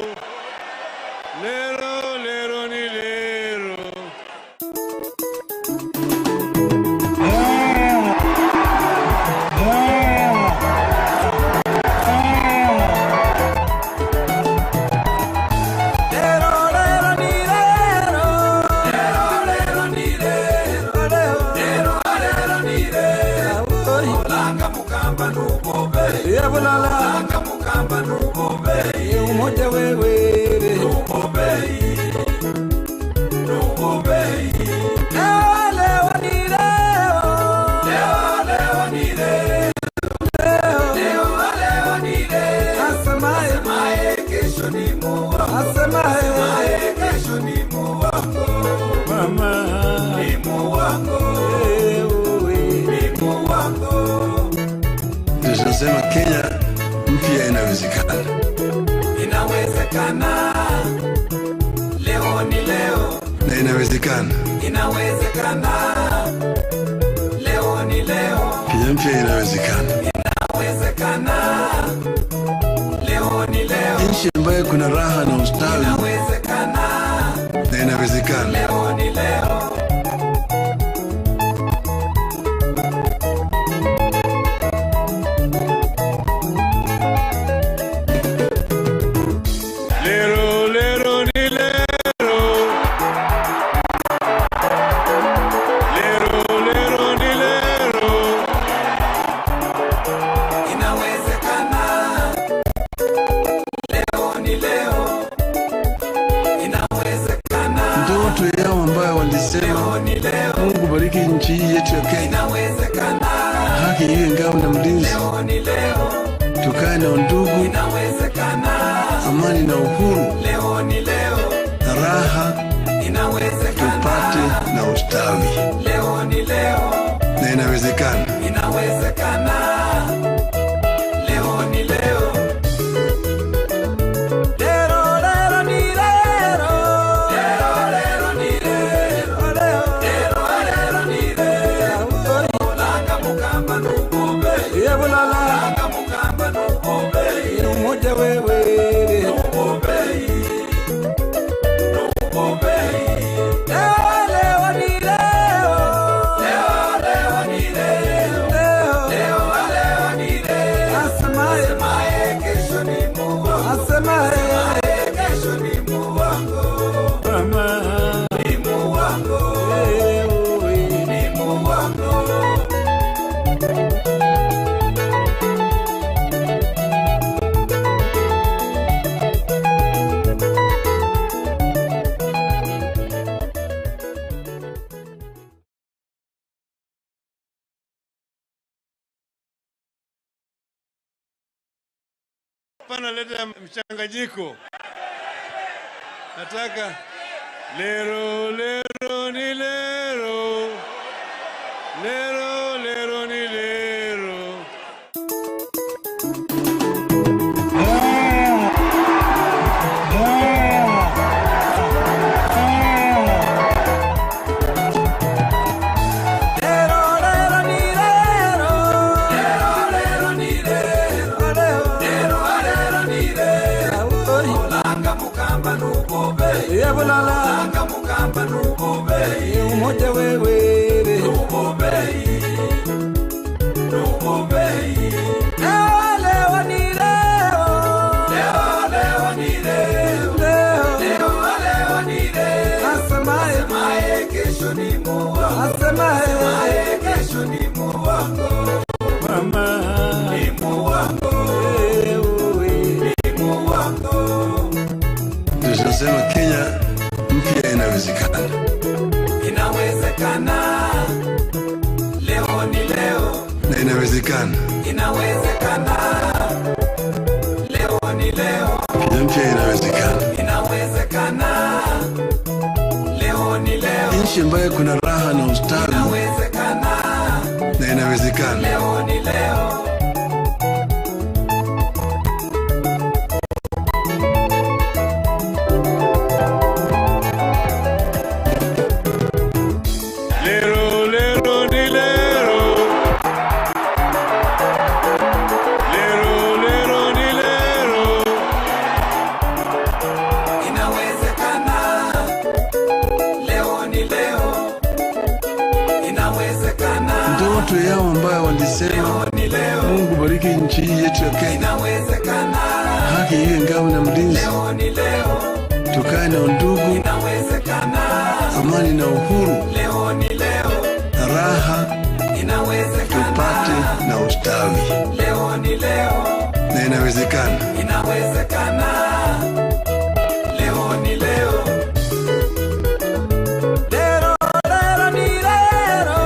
Lero ni lero. lero ni lero Leo ni leo Leo ni leo Akamukamba nubobei Yebulala Akamukamba nubobei umoja wewe Nubobei Nubobei leo ni leo Leo ni leo Leo ni leo asemaye kesho ni muwa asemaye kesho ni muwango mama ni muwango ni muwango Tunasema Kenya mpya inawezekana. Inawezekana leo ni leo Na inawezekana. Inawezekana leo ni leo Kenya mpya inawezekana. Inawezekana leo ni leo Nchi ambayo kuna raha na ustawi Inawezekana na inawezekana. leo ni leo Lero ni lero. Lero ni lero. Inawezekana leo ni leo Inawezekana Ndoto yao ambayo walisema leo ni leo Mungu bariki nchi yetu ya Kenya, Inawezekana haki iwe ngao na mlinzi, leo ni leo tukae na undugu, Inawezekana amani na uhuru leo ni leo na raha, Inawezekana tupate inawezekana. Inawezekana. Leo ni leo. Lero lero ni lero. Lero lero ni lero. Lero lero ni lero. Langa mukamba nukombe. Yebulala. Langa mukamba nukombe. Umoja wewe. Nukombe. Nukombe. Leo ni leo. Leo ni leo. Leo ni leo. Asemaye kesho ni Mungu. Asemaye kesho ni Mungu wangu. Mama ni Mungu wangu. Ni Mungu wangu. Pana leta mchanganyiko. Nataka lero lero ni lero. Lero lero ni lero. Lero lero ni lero. Lero lero ni lero. Lero lero ni lero. Langa mukamba nukombe. Yebulala. Langa mukamba nukombe. Umoja wewe. Nukombe. Nukombe. Leo ni leo. Leo ni leo. Leo ni leo. Asemaye kesho ni Mungu. Asemaye kesho ni Mungu wangu. Mama ni Mungu wangu. Ni Mungu wangu. Tunasema Kenya mpya inawezekana. Inawezekana. Leo ni leo. Na inawezekana. Inawezekana. Leo ni leo. Kenya mpya inawezekana. Inawezekana. Leo ni leo. Nchi ambayo kuna raha na ustawi Inawezekana. na inawezekana. Leo ni leo. Lero lero ni lero. Lero lero ni lero. Inawezekana. Leo ni leo. Inawezekana. Ndoto yao ambayo walisema Leo ni leo. Mungu bariki nchi yetu ya Kenya. Inawezekana. Haki iwe ngao na mlinzi. Leo ni leo. Tukae na undugu, Inawezekana. amani na uhuru, Leo ni leo. na raha Inawezekana. tupate na ustawi. Leo ni leo. Na inawezekana. Inawezekana. Leo ni leo. Lero lero ni lero.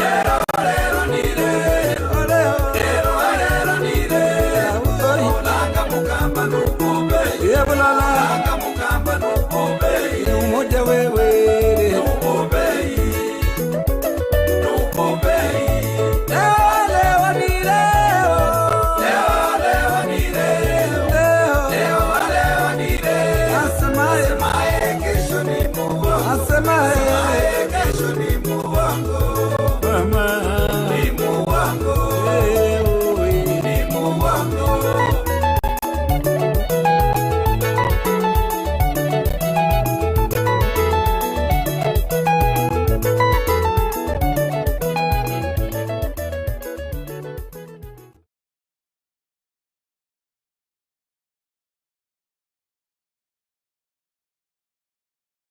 Lero lero ni lero. Lero lero ni lero. Langa mukamba nukombe. Yebulala. Langa mukamba nukombe. Umoja wewe. Nukombe. Nukombe. Leo ni leo. Leo ni leo. Leo ni leo. Asemaye kesho ni Mungu. Asemaye kesho ni Mungu wangu. Mama ni Mungu wangu. Ni Mungu wangu.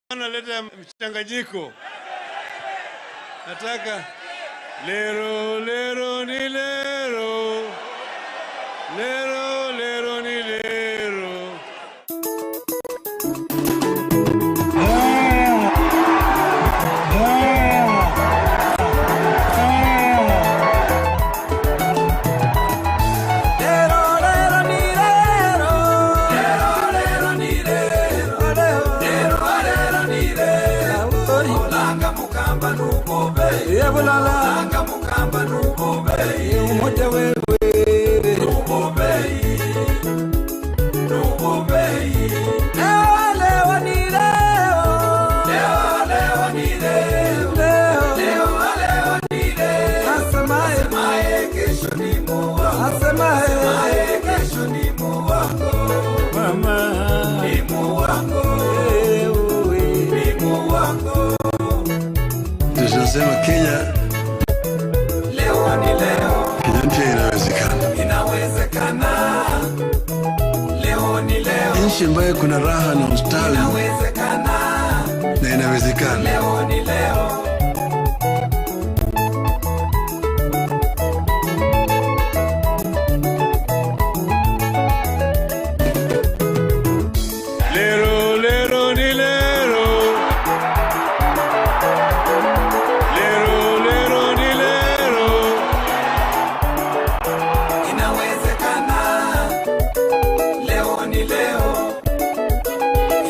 Pana leta mchanganyiko. Nataka lero lero ni lero. Lero lero ni lero. Langa mukamba nukombe. Yebulala. Langa mukamba mukamba nubobei umoja wewe nubobei nubobei leo ni leo leo ni leo leo ni leo asemaye kesho ni Mungu asemaye kesho ni Mungu wako mama ni Mungu wako ni Mungu wako. Tunasema Kenya leo ni leo, Kenya mpya inawezekana. Inawezekana. Leo ni leo, Nchi ambayo kuna raha na ustawi inawezekana. na inawezekana. Leo ni leo. Lero lero ni lero, lero lero ni lero. Inawezekana. Leo ni leo,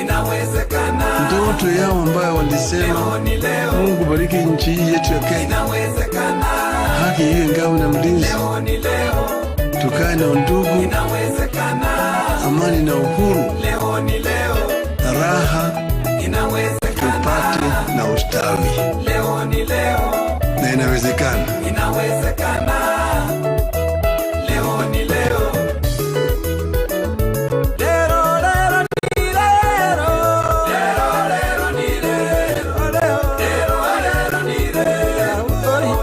inawezekana. Ndoto yao ambayo walisema Leo ni leo, Mungu bariki nchi hii yetu ya Kenya, inawezekana. haki iwe ngao na mlinzi, Leo ni leo, tukae na undugu, inawezekana. amani na uhuru, Leo ni leo, raha inawezekana. tupate na ustawi, Leo ni leo, na inawezekana. inawezekana. Leo ni leo. Lero lero ni lero. Lero lero ni lero. Lero lero ni lero.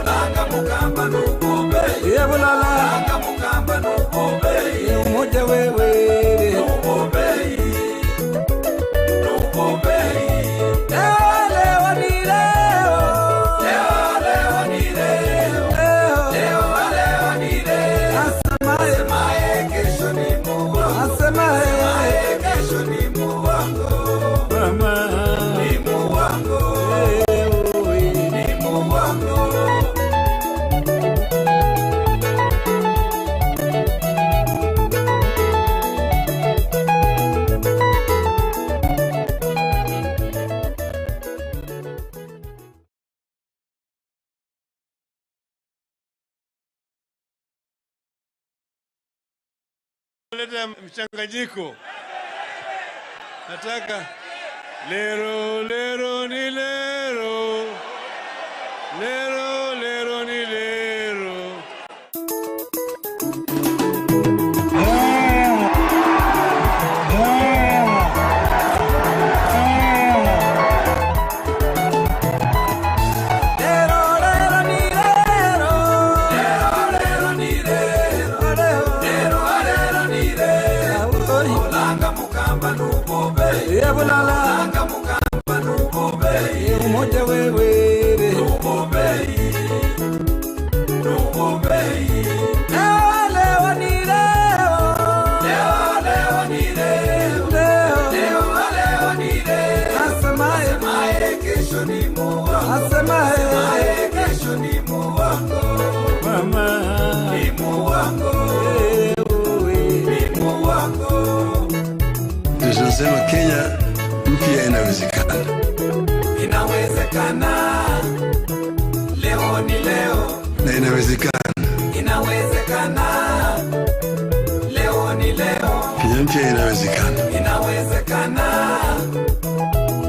Langa mukamba nubobei. Langa mukamba nubobei. Umoja wewe. Nubobei. Nubobei. Leo ni leo. Leo ni leo. Leo ni leo. Asemaye kesho ni Mungu. Asemaye kesho ni Mungu wako. Mama ni Mungu wako. Ni Mungu wako. Leta mchanganyiko. Nataka lero lero ni lero, lero lero ni lero. Lero lero ni lero. Lero ni lero. Lero ni lero. Langa mukamba nubobei. Langa mukamba nubobei. Umoja wewe. Nubobei. Nubobei. Leo ni leo. Leo ni leo. Leo ni leo. Asemaye kesho ni Mungu. Asemaye kesho ni Mungu wako. Mama ni Mungu wako. Ni Mungu wako. Tunasema Kenya mpya inawezekana. Inawezekana. Leo ni leo, Na inawezekana. inawezekana. Leo ni leo, Kenya mpya inawezekana. inawezekana.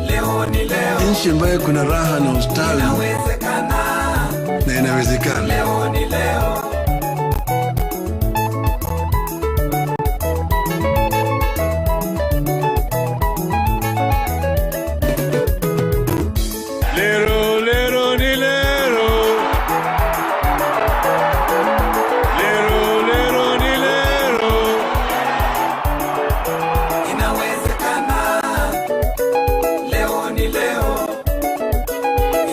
Leo ni leo, Nchi ambayo kuna raha na ustawi inawezekana. na inawezekana. Leo ni leo. Lero lero ni lero, lero lero ni lero. Inawezekana. Leo ni leo,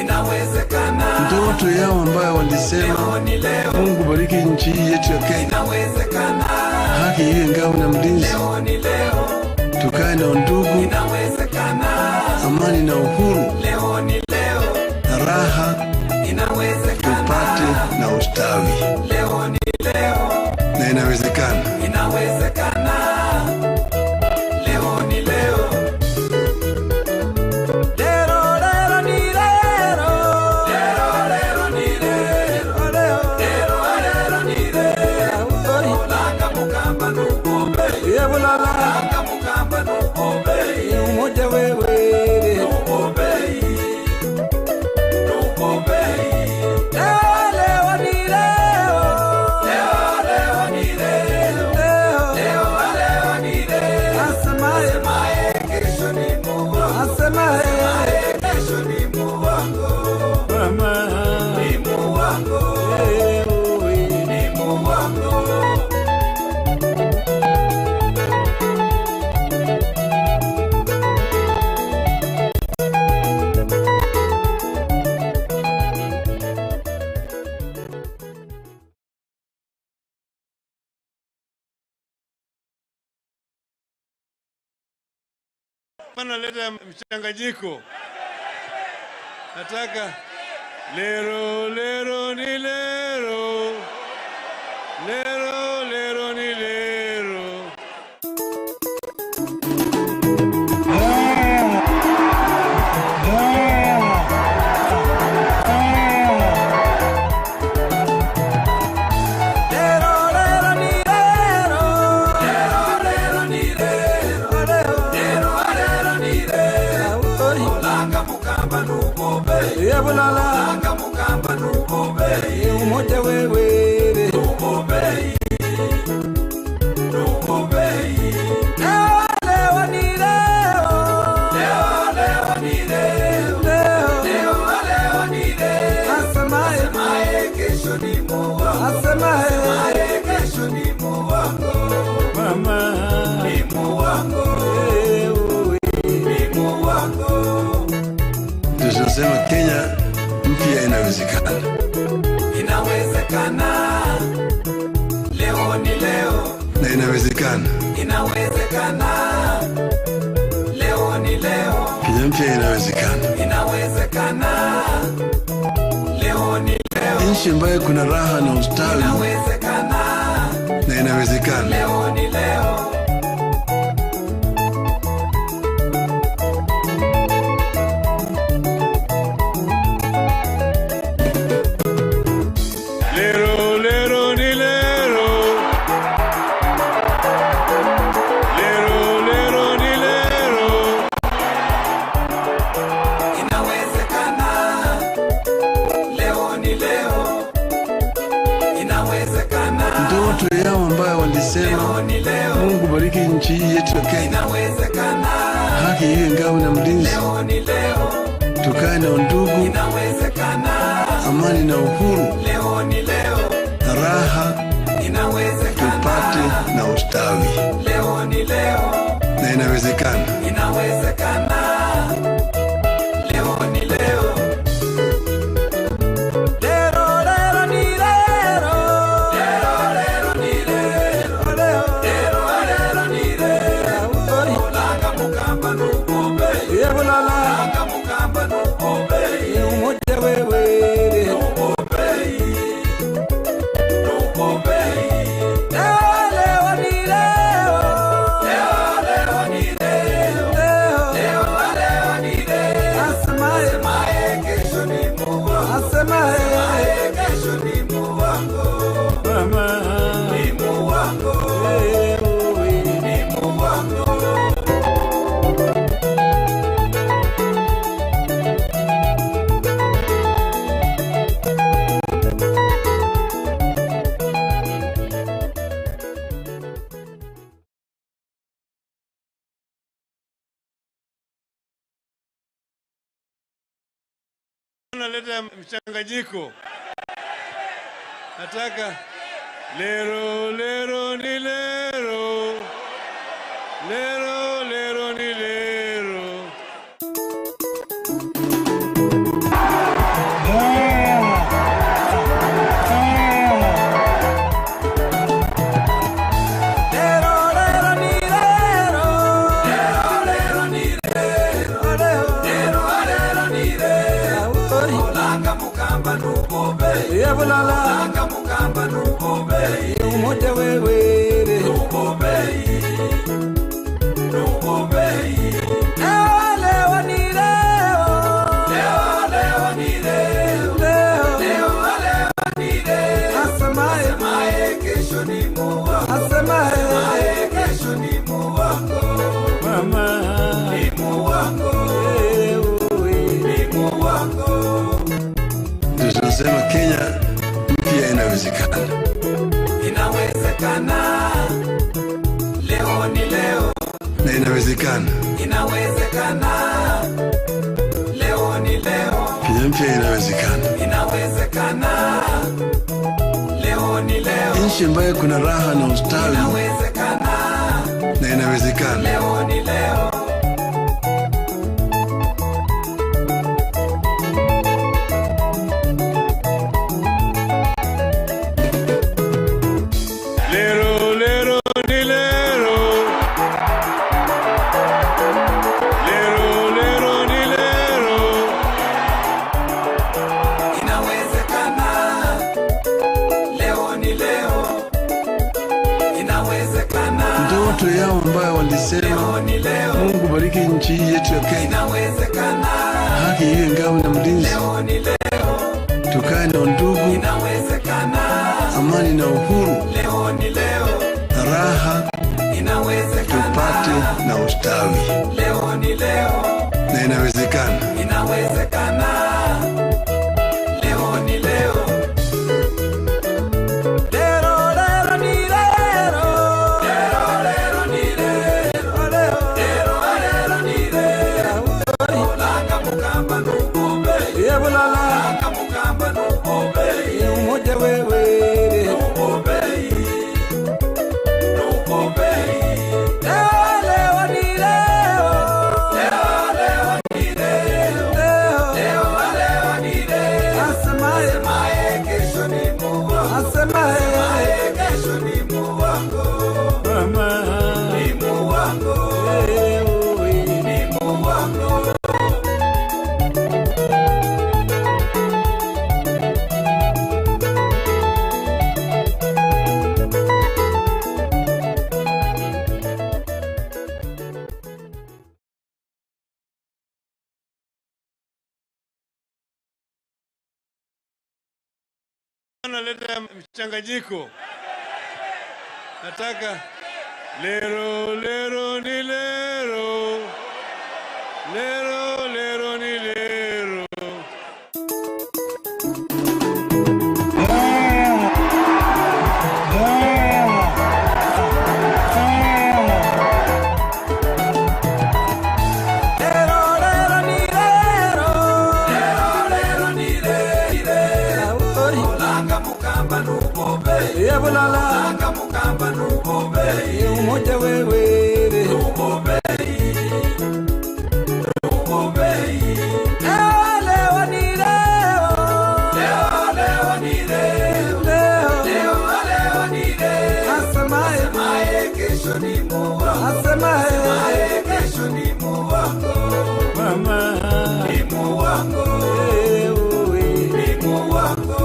inawezekana. Ndoto yao ambayo walisema Leo ni leo, Mungu bariki nchi hii yetu ya Kenya, inawezekana. haki iwe ngao na mlinzi, Leo ni leo, tukae na undugu, inawezekana. amani na uhuru, Leo ni leo, raha inawezekana. tupate na ustawi, Leo ni leo, na inawezekana. inawezekana. Leo ni leo. Lero lero ni lero. Lero lero ni lero. Analeta mchanganyiko. Nataka lero lero ni lero, lero lero ni lero. Langa mukamba nubobe umote wewe nubobe leo ni leo asemaye kesho ni muwa asemaye kesho ni muwango mama ni muwango ni muwango. Tunasema Kenya mpya inawezekana. Inawezekana. Leo ni leo. Na inawezekana. Inawezekana. Leo ni leo. Kenya mpya inawezekana. Inawezekana. Leo ni leo. Nchi ambayo kuna raha na ustawi. Inawezekana. Na inawezekana. Leo ni leo. Ndoto yao ambayo walisema Mungu bariki nchi yetu ya Kenya, haki iwe ngao na mlinzi, tukae na undugu, amani na uhuru, raha tupate na ustawi. Na inawezekana. Analeta mchanganyiko. Nataka lero lero ni lero, lero lero ni lero. Langa mukamba nubobe umote wewe nubobe leo ni leo asemaye kesho ni muwa asemaye kesho ni muwango mama ni muwango ni muwango. Tunasema Kenya mpya inawezekana. Inawezekana. Leo ni leo. Na inawezekana. Inawezekana. Leo ni leo. Kenya mpya inawezekana. Inawezekana. Leo ni leo. Nchi ambayo kuna raha na ustawi. Inawezekana. Na inawezekana. Leo ni leo. Lero lero ni lero, lero Naleta mchanganyiko. Nataka lero lero ni lero, lero lero ni lero. Yabulala kamukamba nubobe umoja wewe nubobe nubobe leo ni leo leo ni leo leo ni leo asemaye kesho ni Mungu asemaye kesho ni Mungu wako mama ni Mungu wako ni Mungu wako.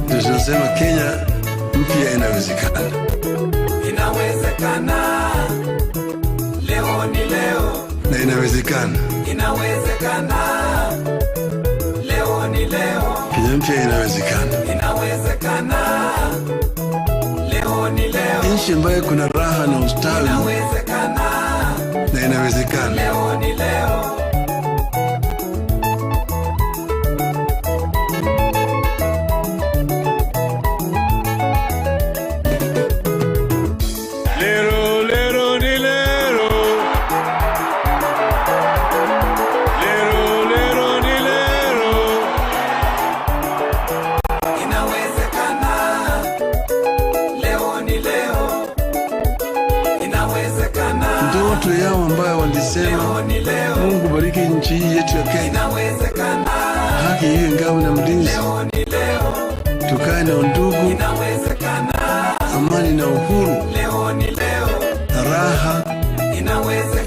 Tunasema Kenya mpya inawezekana. Inawezekana. Leo ni leo. Na inawezekana. Inawezekana. Leo ni leo. Kenya mpya inawezekana. Inawezekana. Leo ni leo. Nchi ambayo kuna raha na ustawi. Inawezekana. Na inawezekana. Leo ni leo. Ndoto yao ambayo walisema Mungu bariki nchi yetu ya Kenya, haki iwe ngao na mlinzi, tukae na undugu, amani na uhuru, raha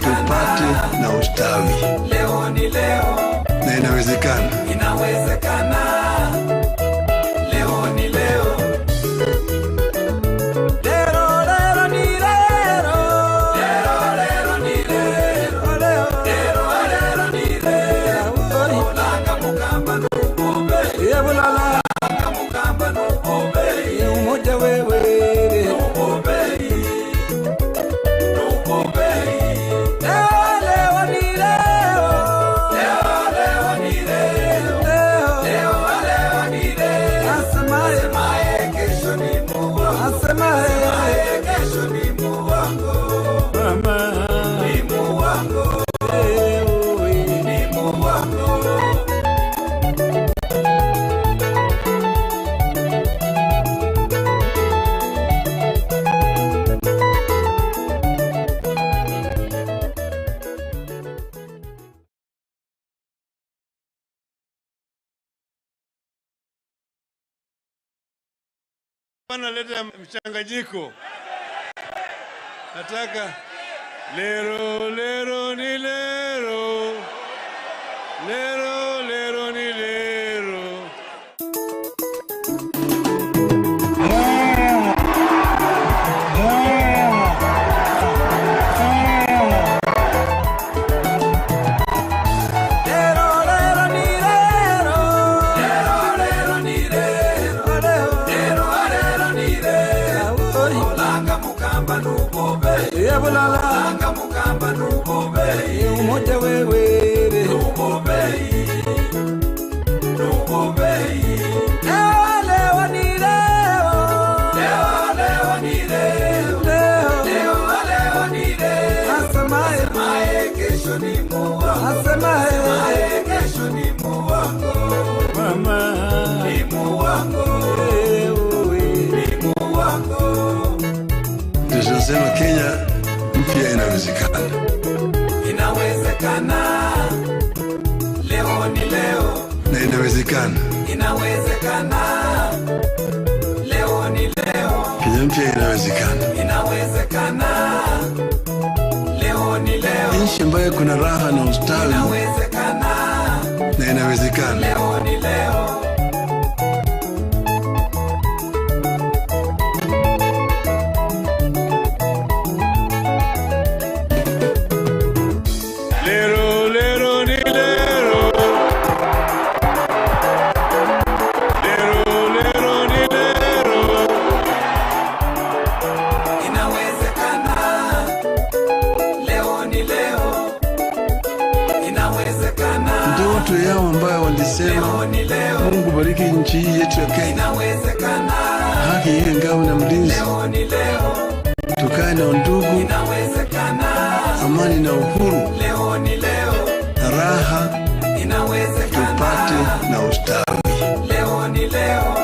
tupate na ustawi. Na inawezekana. Inawezekana. Leo ni leo. Umoja wewe nubobe nubobe leo ni leo leo ni leo leo ni leo asemaye kesho ni Mungu asemaye kesho ni Mungu wako mama ni Mungu wako ni Mungu wako. Naleta mchanganyiko. Nataka lero lero ni lero, lero lero ni lero. Yabulala kamukamba nubobe umoja wewe nubobe nubobe leo ni leo leo ni leo leo ni leo asemaye kesho ni Mungu asemaye kesho ni Mungu wako mama ni Mungu wako ni Mungu wako. Tunasema Kenya mpya inawezekana. Inawezekana. Leo ni leo. Na inawezekana. Inawezekana. Leo ni leo. Kenya mpya inawezekana. Inawezekana. Leo ni leo. Nchi ambayo kuna raha na ustawi. Inawezekana. Na inawezekana. Leo ni leo. Lero inawezekana. Ndoto yao ambayo walisema Mungu bariki nchi hii yetu ya Kenya, Inawezekana. haki iwe ngao na mlinzi, Leo ni leo. tukae na undugu, Inawezekana. amani na uhuru, Leo ni leo. raha Inawezekana. tupate na ustawi, Leo ni leo.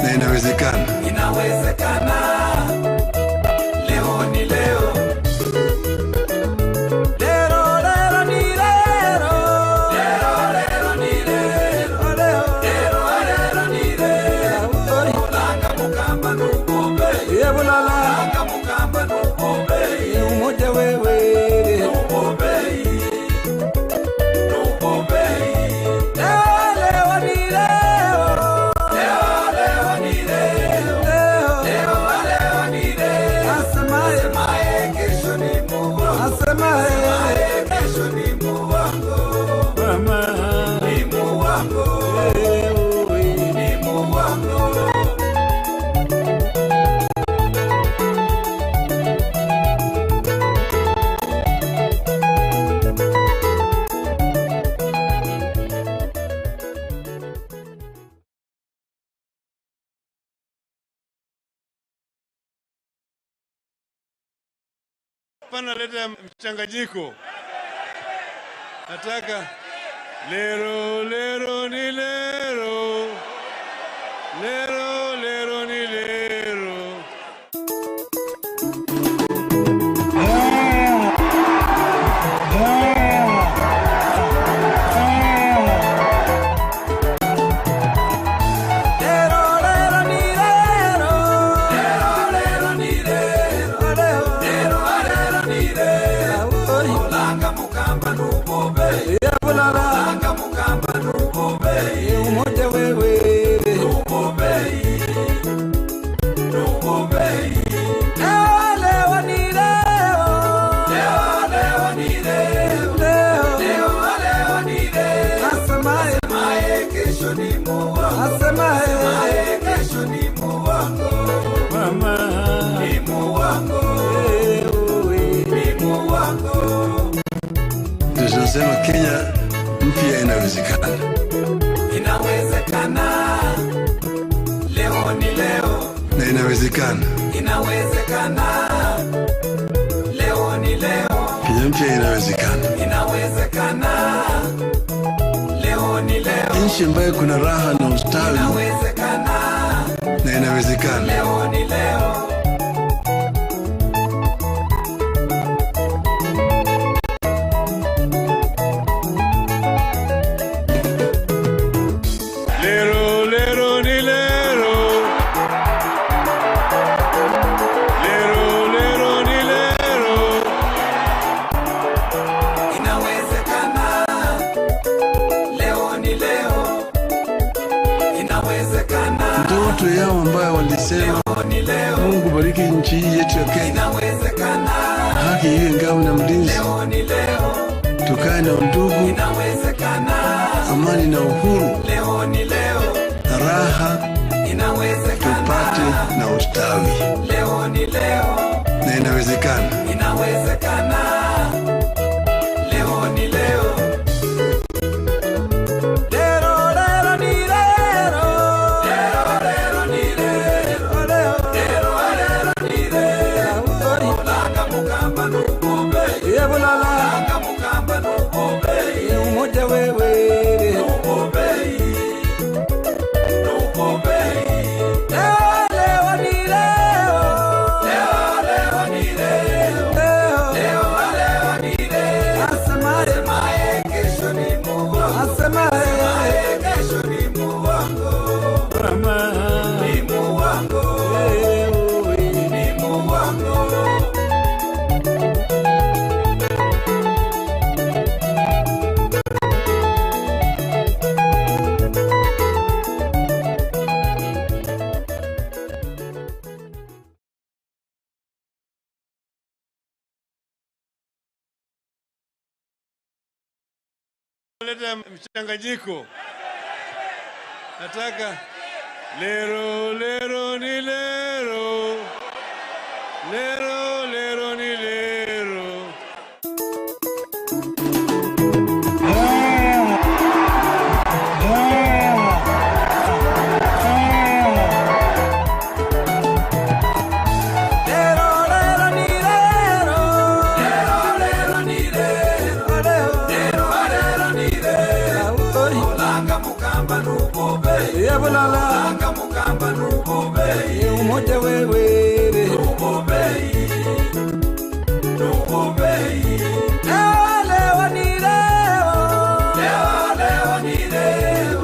na inawezekana. Inawezekana. Leo ni leo. Lero lero ni lero. Lero lero ni lero. Lero lero ni lero. Olanga mukamba nubombe. Yebulala. Olanga mukamba nubombe. Umoja wewe. Nubombe. Nubombe. Leo ni leo. Leo ni leo. Leo ni leo. Asemaye kesho ni Mungu. Asemaye kesho ni Mungu wangu. Mama. Ni Mungu wangu. Ni Mungu wangu. Pana leta mchanganyiko. Nataka lero lero ni lero, lero lero ni lero. Lero lero ni lero. Lero lero ni lero. Lero lero ni lero. Olanga mukamba nubombe. Yebulala. Olanga mukamba nubombe. Umoja wewe. Nubombe. Nubombe. Leo ni leo. Leo ni leo. Leo ni leo. Asemaye kesho ni Mungu. Asemaye kesho ni Mungu wangu. Mama. Ni Mungu wangu. Ni Mungu wangu. Tunasema Kenya mpya inawezekana. Inawezekana. Leo ni leo. Na inawezekana. Inawezekana. Leo ni leo. Kenya mpya inawezekana. Inawezekana. Leo ni leo. Nchi ambayo kuna raha na ustawi, Inawezekana. na inawezekana. Leo ni leo. Lero lero ni lero, lero lero ni lero. Inawezekana. Leo ni leo. Inawezekana. Ndoto yao ambayo walisema Leo ni leo. Mungu bariki nchi hii yetu ya Kenya, Inawezekana. haki iwe ngao na mlinzi, Leo ni leo. tukae na undugu, Inawezekana. amani na uhuru, Leo ni leo. raha Inawezekana. tupate na ustawi, Leo ni leo. na inawezekana. Inawezekana. Leo ni leo. Lero lero ni lero. Lero lero ni lero. Lero lero ni lero. Olanga mukamba nubombe. Yebulala. Olanga mukamba nubombe. Umoja wewe. Nubombe. Nubombe. Leo ni leo. Leo ni leo. Leo ni leo. Asemaye kesho ni Mungu. Asemaye kesho ni Mungu wangu. Mama. Ni Mungu wangu. Ni Mungu wangu. Leta mchanganyiko. Nataka lero lero ni lero, lero lero ni lero. Yebulala Mukamba nububei umoja wewe nububei leo ni leo leo ni leo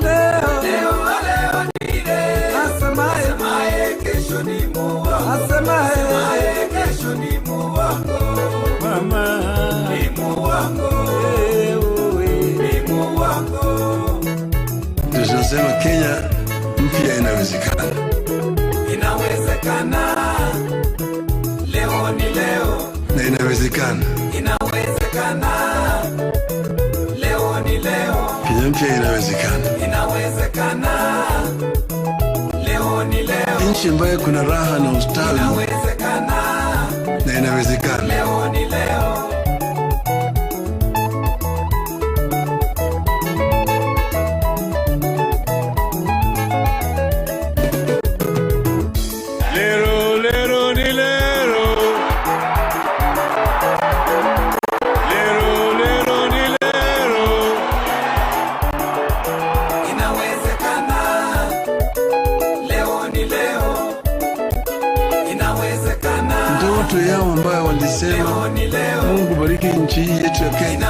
asemaye kesho ni muwango asemaye kesho ni muwango mama ni muwango ni muwango. Tunasema Kenya mpya inawezekana. Inawezekana. Leo ni leo. Na inawezekana. Inawezekana. Leo ni leo. Kenya mpya inawezekana. Inawezekana. Leo ni leo. Nchi ambayo kuna raha na ustawi. Inawezekana. Na inawezekana. Leo ni leo. Ndoto yao ambayo walisema Mungu bariki nchi yetu ya Kenya,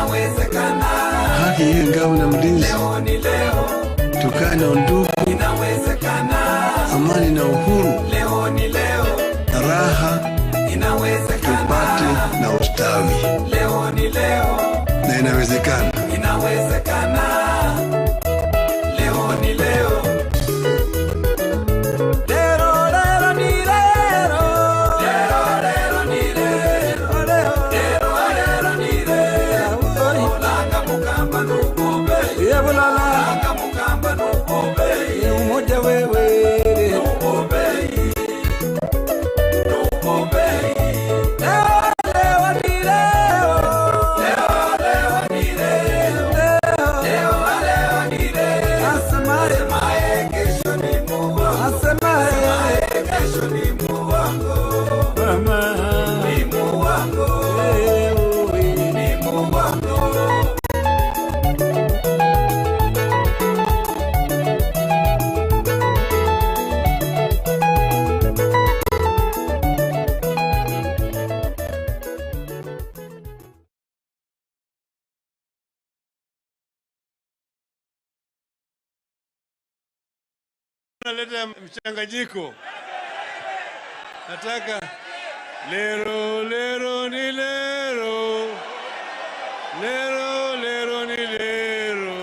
haki iwe ngao na mlinzi, tukae na undugu, amani na uhuru, raha tupate na ustawi. Na inawezekana. Leo ni leo. umoja wewe Naleta mchanganyiko. Nataka lero lero ni lero, lero lero ni lero.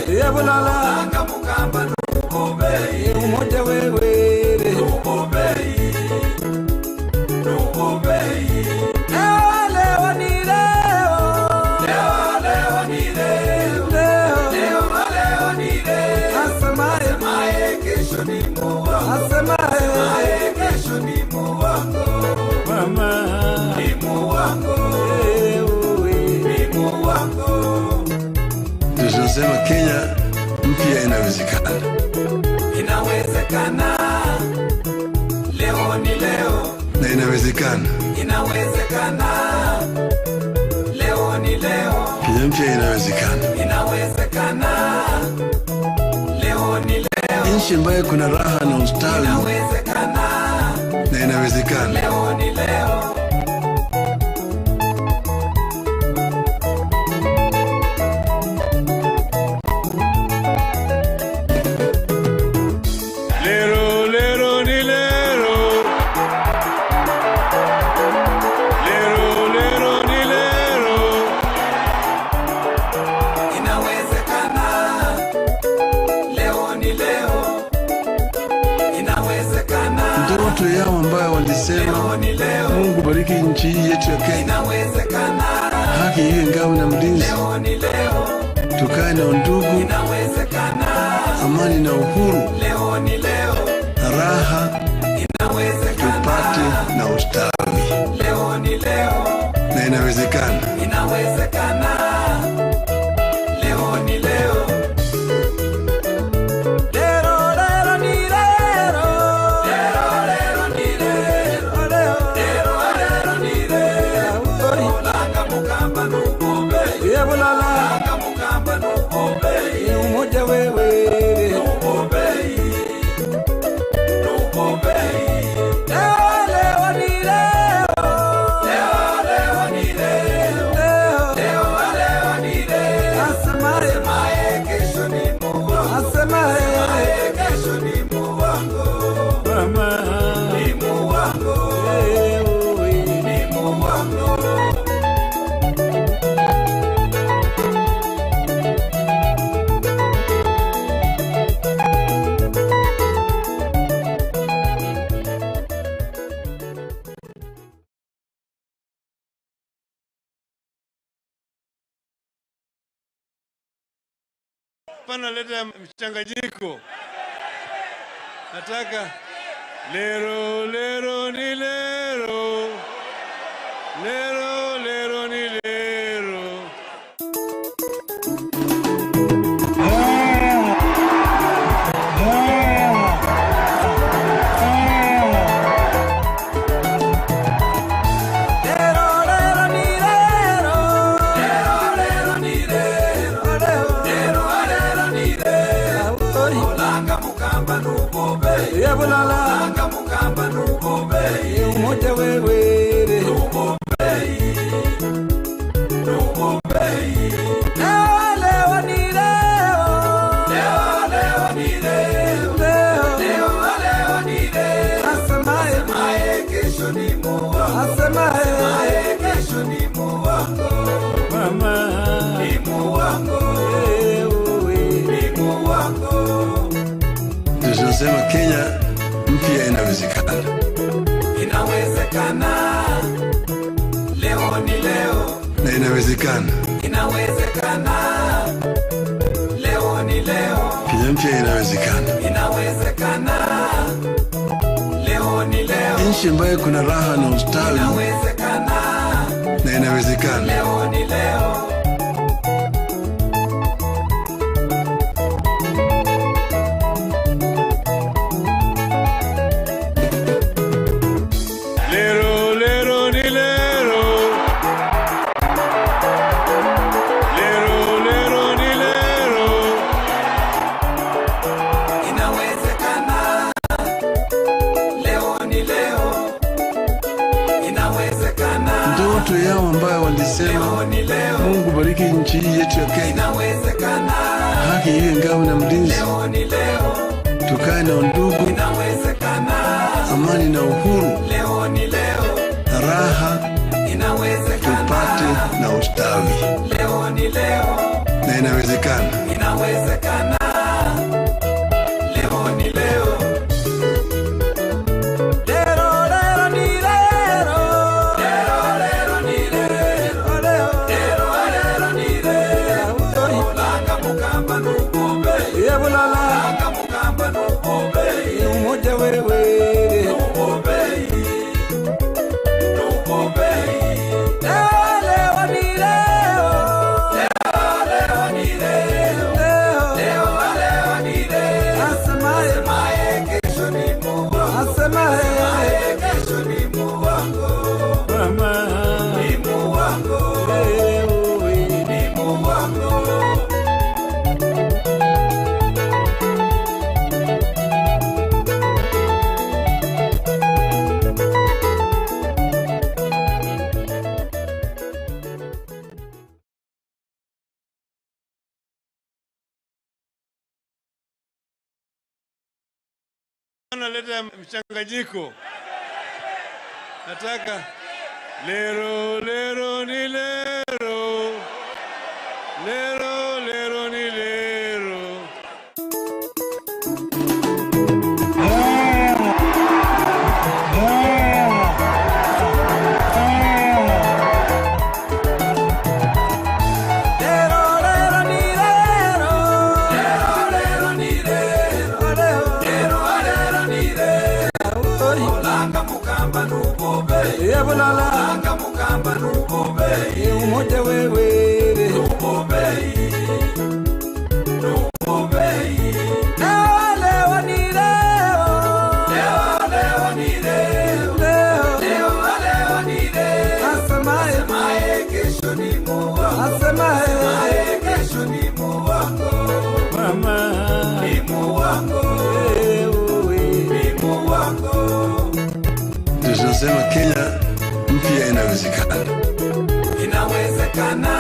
Yebulala Mukamba nububei umoja wewe leo ni leo asemaye kesho ni muwango mama ni muwango ni muwango. Tunasema Kenya mpya inawezekana. Inawezekana. Leo ni leo. Na inawezekana. Inawezekana. Leo ni leo. Kenya mpya inawezekana. Inawezekana. Leo ni leo. Nchi ambayo kuna raha na ustawi. Inawezekana. Na inawezekana. Leo ni leo. Ndoto yao ambayo walisema Mungu bariki nchi yetu ya Kenya, haki iwe ngao na mlinzi, tukae na undugu, amani na uhuru, raha tupate na ustawi. Na inawezekana. inawezekana. Leo ni leo. Lero lero ni lero. Lero lero ni lero. Lero lero ni lero. Olanga mukamba nubube. Yebulala. Olanga mukamba nubube. Umoja wewe. Nubube. Nubube. Leo ni leo. Leo ni leo. Leo ni leo. Asemaye kesho ni Mungu. Asemaye kesho ni Mungu wangu. Mama ni Mungu wangu. Ni Mungu wangu. Pana leta mchanganyiko. Nataka lero lero ni lero. Lero lero ni lero. Olanga mukamba nubube. Yebulala. Olanga mukamba nubube. Umoja wewe. Nubube. Nubube. Leo ni leo. Leo ni leo. Leo ni leo. Asemaye kesho ni Mungu. Asemaye kesho ni Mungu wangu. Mama ni Mungu wangu. Ni Mungu wangu. Tunasema Kenya mpya inawezekana. Inawezekana. Leo ni leo. Na inawezekana. Inawezekana. Leo ni leo. Kenya mpya inawezekana. Inawezekana. Leo ni leo. Nchi ambayo kuna raha na ustawi. Inawezekana. Na inawezekana. Leo ni leo. Ndoto yao ambayo walisema Mungu bariki nchi yetu ya Kenya. Inawezekana. Haki iwe ngao na mlinzi. Leo ni leo. Tukae na undugu. Inawezekana. Amani na uhuru. Leo ni leo. Raha. Inawezekana. Tupate na ustawi. Leo ni leo. Na inawezekana. Inawezekana. Leo ni leo. Olanga mukamba nubube. Umoja wewe. Nubube. Nubube. Leo ni leo. Leo ni leo. Leo ni leo. Asemaye kesho ni Mungu. Asemaye kesho ni Mungu wangu. Mama ni Mungu wangu. Ni Mungu wangu. Leta mchanganyiko. Nataka lero lero ni lero. Lero lero ni lero. Yebulala Langa mukamba nubobei umoja wewe Nubobei Nubobei Leo ni leo Leo ni leo Leo ni leo Asemaye Asemaye kesho ni muwako Asemaye kesho ni muwako mama Ni muwako Ni muwako Tunasema Kenya mpya inawezekana. Inawezekana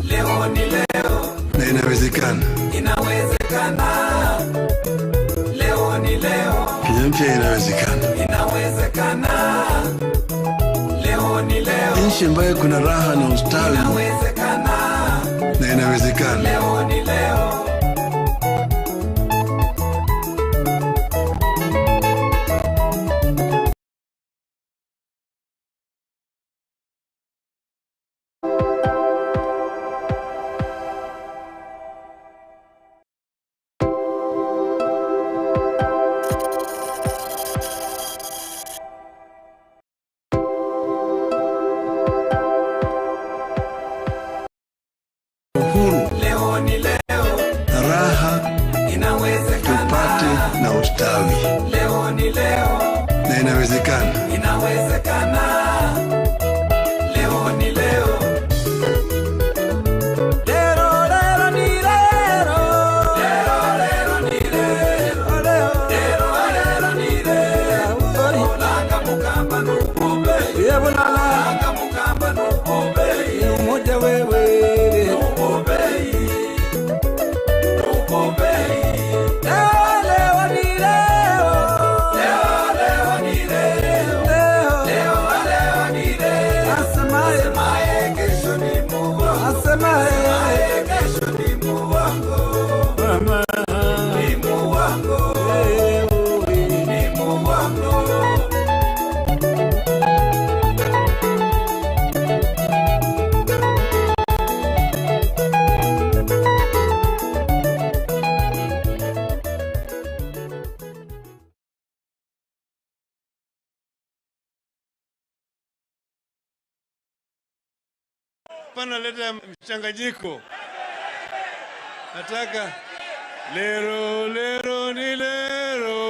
Leo ni leo Na inawezekana. Inawezekana Leo ni leo Kenya mpya inawezekana. Inawezekana Leo ni leo Nchi ambayo kuna raha na ustawi Inawezekana na inawezekana. Leo ni leo Uhuru, Leo ni leo raha Inawezekana tupate na ustawi Leo ni leo na inawezekana. Inawezekana Leo ni leo Lero ni lero Leo ni leo Leo ni leo Langa mukamba nubobei Yebulala Langa mukamba nubobei umoja wewe Nubobei Nubobei Leo ni leo Leo ni leo Leo ni leo Asemaye Asemaye kesho ni muwako Asemaye Kesho ni muwako mama Ni muwako Ni muwako Pana leta mchanganyiko. Nataka lero lero ni lero.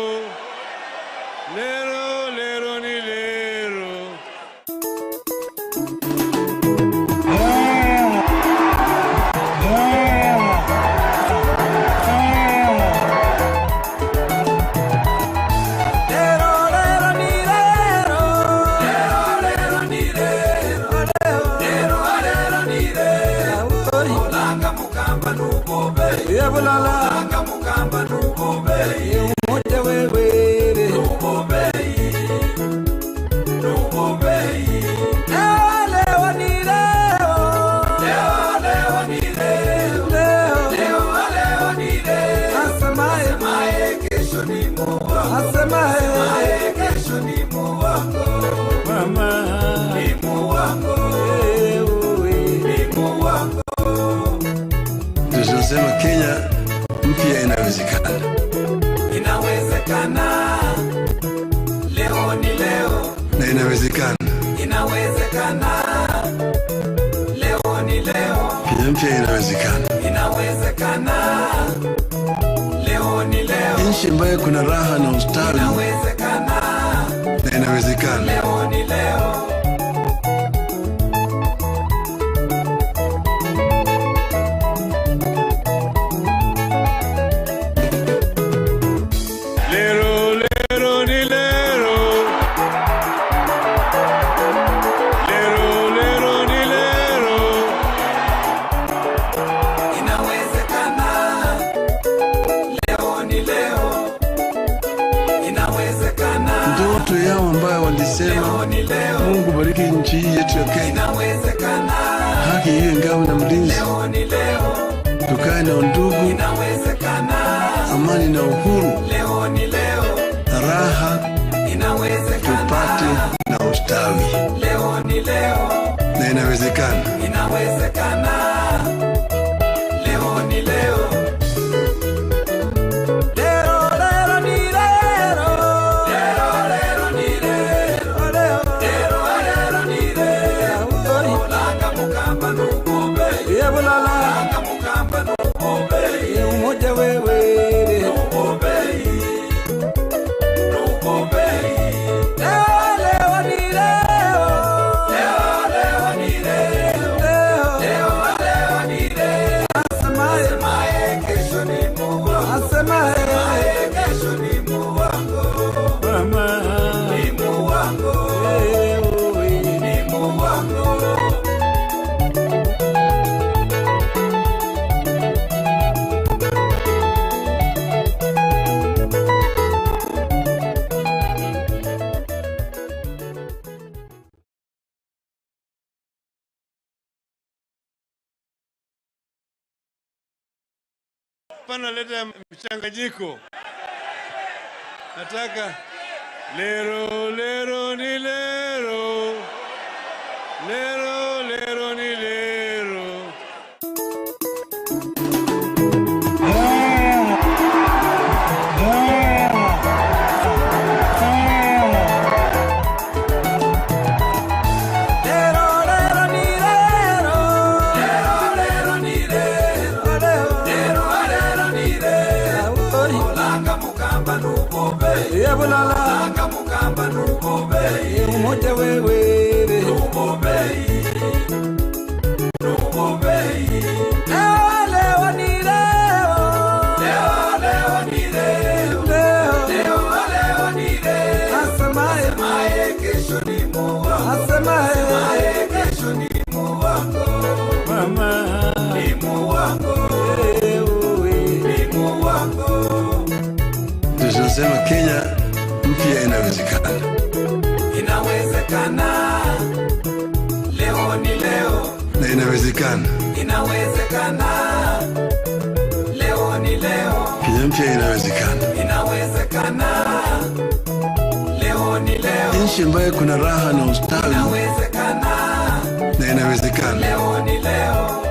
Lero lero ni lero. Lero ni lero Leo ni lero Leo ni leo Langa mukamba nubobei Yebulala Langa mukamba nubobei umoja wewe Nubobei Nubobei Leo ni leo Leo ni leo Leo ni leo Asemaye Asemaye kesho ni muwako Asemaye Kesho ni muwako mama Ni muwako Ni muwako Tunasema Kenya mpya inawezekana. Inawezekana Leo ni leo Na inawezekana. Inawezekana Leo ni leo Kenya mpya inawezekana. Inawezekana Leo ni leo Nchi ambayo kuna raha na ustawi Inawezekana na inawezekana. Leo ni leo Lero lero ni lero. Lero lero ni lero. Inawezekana Leo ni leo Inawezekana Ndoto yao ambayo walisema Leo ni leo Mungu bariki nchi hii yetu ya Kenya. Inawezekana Haki iwe ngao na mlinzi. Leo ni leo Tukae na undugu, Inawezekana amani na uhuru, Leo ni leo raha Inawezekana tupate na ustawi Leo ni leo na inawezekana. Inawezekana Leo ni leo Lero ni lero Leo ni leo Hapana leta mchanganyiko. Nataka lero lero ni lero. Lero lero ni lero. Yabulala kamukamba nubobe umoja wewe nubobe leo ni leo asemaye kesho ni Mungu asemaye kesho ni Mungu wako mama ni Mungu wako ni Mungu wako. Tunasema Kenya mpya inawezekana. Inawezekana. Leo ni leo. Na inawezekana. Inawezekana. Leo ni leo. Kenya mpya inawezekana. Inawezekana. Leo ni leo. Nchi ambayo kuna raha na ustawi. Inawezekana. Na inawezekana. Leo ni leo.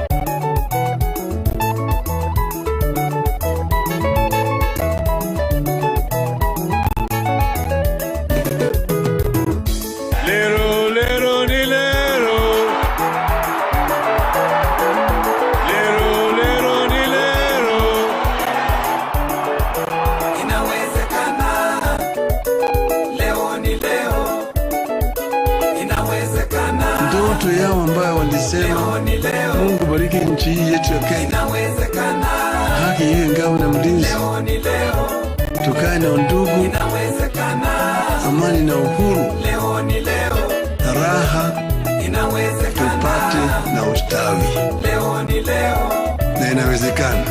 Ndoto yao ambayo walisema Mungu bariki nchi hii yetu ya Kenya, haki iwe ngao na mlinzi, tukae na undugu, amani na uhuru, raha tupate na ustawi. Na inawezekana.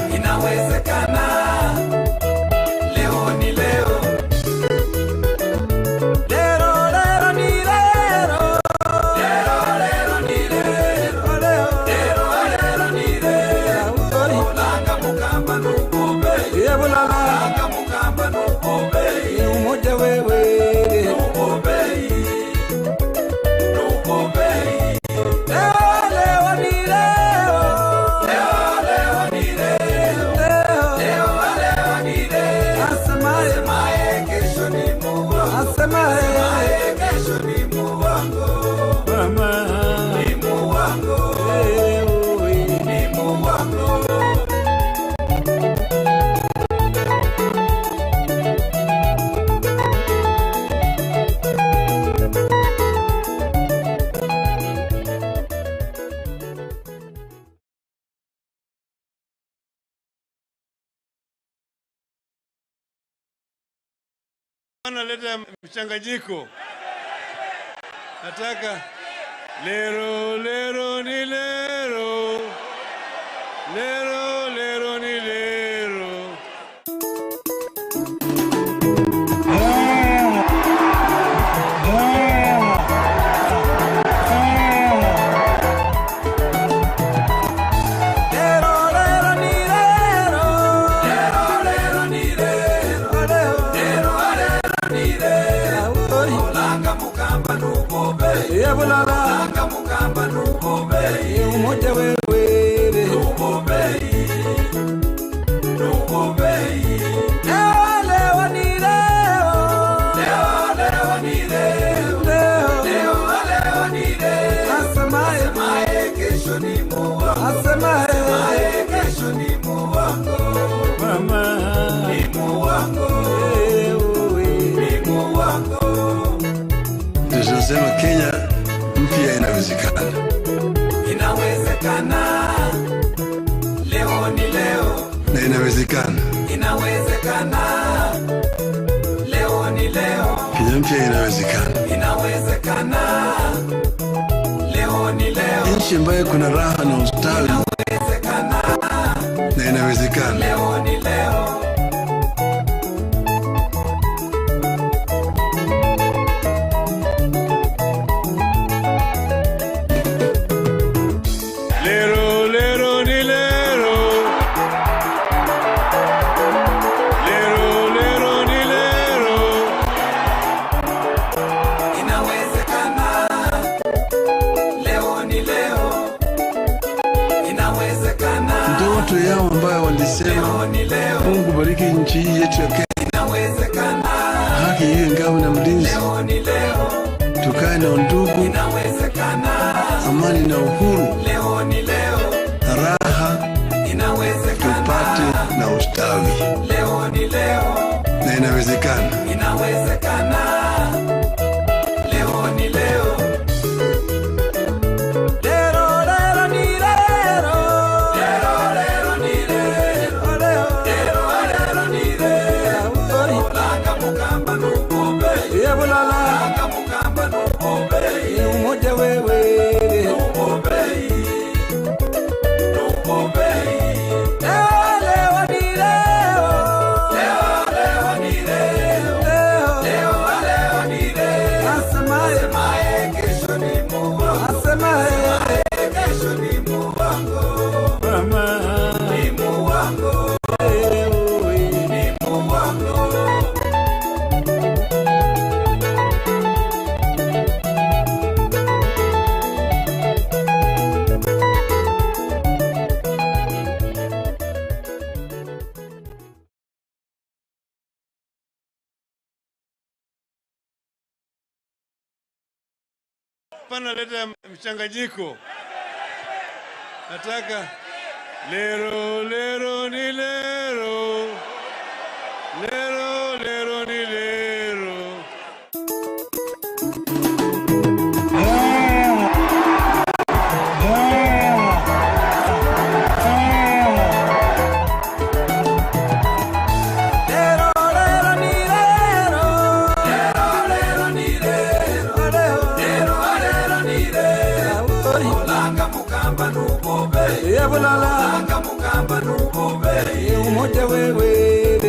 Umoja wewe asemaye kesho ni Mungu wako mama ni Mungu wako ni Mungu wako. Leta mchanganyiko. Nataka lero lero ni lero. Lero lero ni lero. Yabulala kamukamba nubobe umoja wewe nubobe leo ni leo asemaye kesho ni Mungu asemaye kesho ni Mungu wako mama ni Mungu wako ni Mungu wako. Tunasema Kenya mpya inawezekana. Inawezekana. Leo ni leo. Na inawezekana. Inawezekana. Leo ni leo. Kenya mpya inawezekana. Inawezekana. Leo ni leo. Nchi ambayo kuna raha na ustawi. Inawezekana. Na inawezekana. Leo ni leo. amani na uhuru, leo ni leo, raha inawezekana, tupate na ustawi, leo ni leo, na inawezekana. inawezekana, leo ni leo. Lero, lero, ni lero. Lero, lero, ni lero. Lero, lero, ni lero. Olanga mukamba nukobe. Olanga mukamba nukobe. Umoja wewe. Nukobe. Nukobe. Leo ni leo. Leo ni leo. Leo ni leo. Asemaye kesho ni Mungu. Asemaye kesho ni Mungu wangu. Mama ni Mungu wangu. Ni Mungu wangu. Pana leta mchanganyiko. Nataka lero lero ni lero, lero lero ni lero. Lero, lero, ni lero. Lero, lero, ni lero. Lero, lero, ni lero. Olanga mukamba nukobe. Olanga mukamba nukobe. Umoja wewe.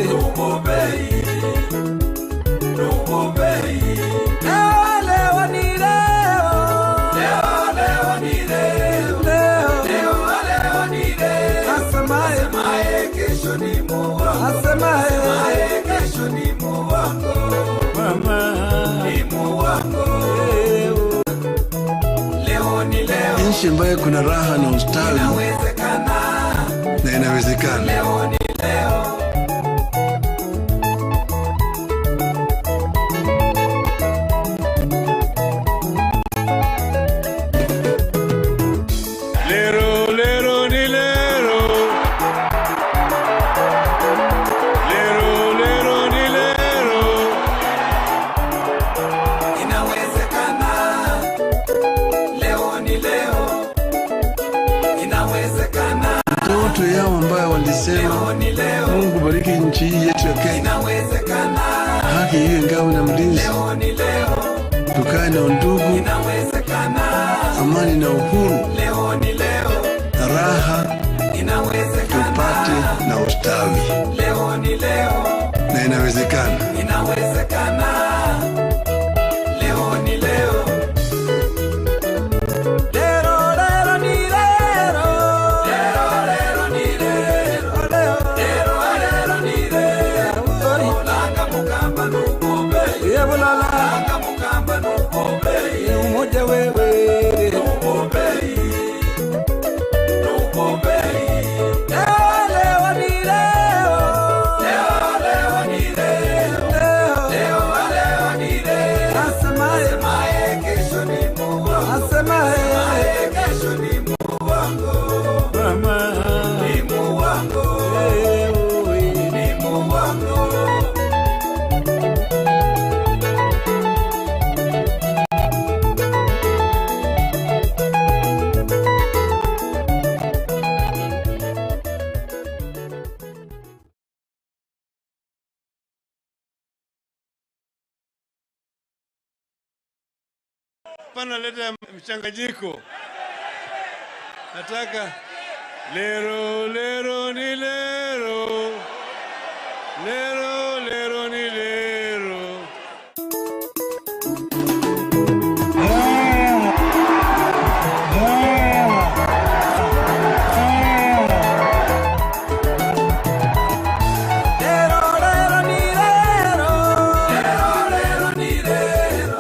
Nukobe. Nukobe. Leo ni leo. Leo ni leo. Leo ni leo. Asemaye kesho ni Mungu. Asemaye kesho ni Mungu wangu. Mama ni Mungu wangu. Leo ni leo, Nchi ambayo kuna raha na ustawi, inawezekana, na inawezekana. leo ni leo. Lero lero ni lero, lero lero ni lero. Inawezekana, leo ni leo. Inawezekana, Ndoto yao ambayo walisema leo ni leo. Mungu bariki nchi hii yetu ya Kenya, Inawezekana, haki iwe ngao na mlinzi, leo ni leo. tukae na undugu, Inawezekana, amani na uhuru, leo ni leo. raha Inawezekana, tupate na ustawi, leo ni leo. na inawezekana. Inawezekana, leo ni leo. Lero, lero, ni lero. Lero, lero, ni lero. Lero, lero, ni lero. Olanga mukamba nukobe. Olanga mukamba nukobe. Umoja wewe. Nukobe. Nukobe. Leo ni leo. Leo ni leo. Leo ni leo. Asemaye kesho ni Mungu. Asemaye kesho ni Mungu wangu. Mama ni Mungu wangu. Ni Mungu wangu. Pana leta mchanganyiko. Nataka lero lero ni lero, lero lero ni lero. Lero, lero, ni lero. Lero, lero, ni lero.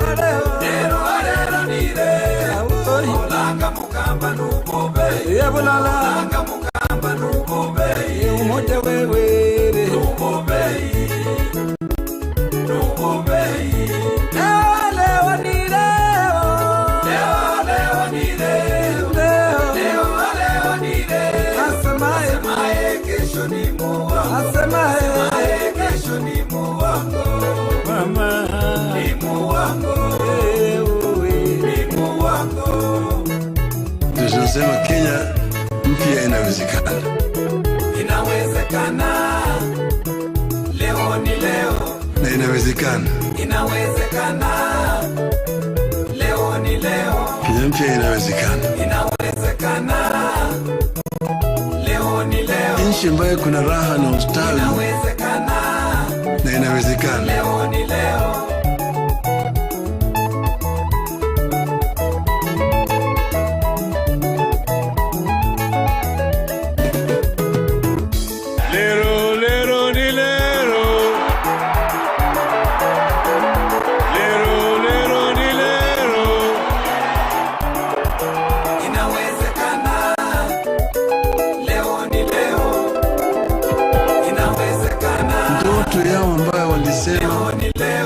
Lero, lero, ni lero. Olanga mukamba nukobe. Olanga mukamba nukobe. Umoja wewe. Nukobe. Nukobe. Leo ni leo. Leo ni leo. asemaye kesho ni muongo. Mama ni muongo, ni muongo. Tunasema Kenya mpya inawezekana. Inawezekana, leo ni leo. Na inawezekana. Inawezekana, leo ni leo. Kenya mpya inawezekana. Inawezekana, leo ni leo. Nchi ambayo kuna raha na ustawi. Inawezekana, na inawezekana. Leo ni leo.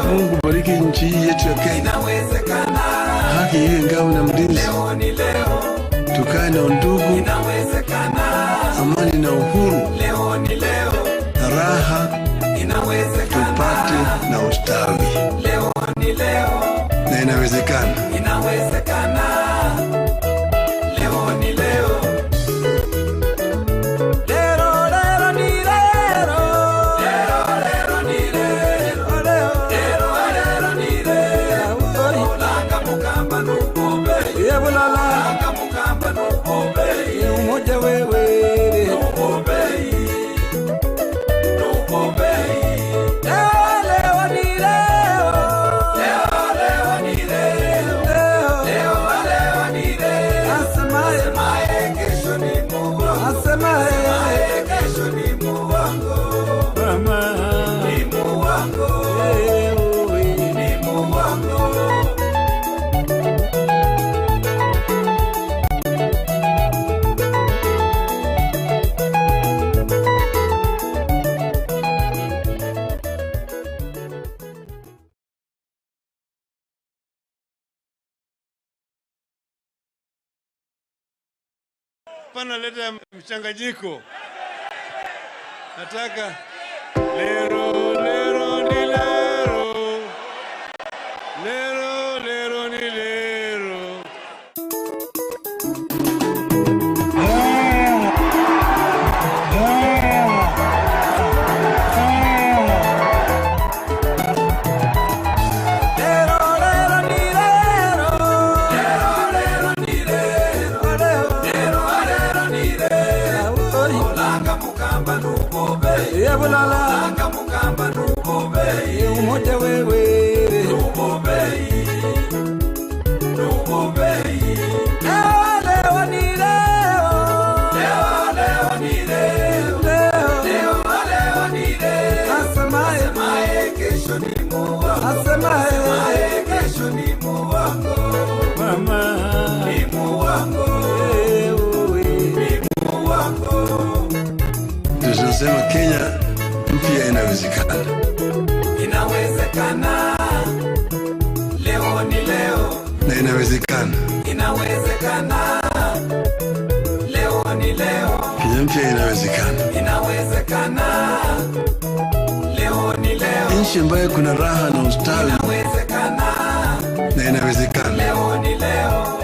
Mungu bariki nchi yetu ya Kenya. Haki iwe ngao na mlinzi. Tukae na undugu, amani na uhuru, raha tupate na ustawi. Na inawezekana. Inawezekana, leo ni leo. Pana leta mchanganyiko. Nataka lero lero ni lero. Lero lero ni lero. Bulala mukamba nubobe umoja wewe nubobe leo ni leo leo ni leo leo ni leo asemaye kesho ni muongo asemaye kesho ni muongo mama ni muongo ni muongo. Tunasema Kenya mpya inawezekana. Inawezekana, leo ni leo. Na inawezekana. Inawezekana, leo ni leo. Kenya mpya inawezekana. Inawezekana, leo ni leo. Nchi ambayo kuna raha na ustawi. Inawezekana, na inawezekana. Leo ni leo.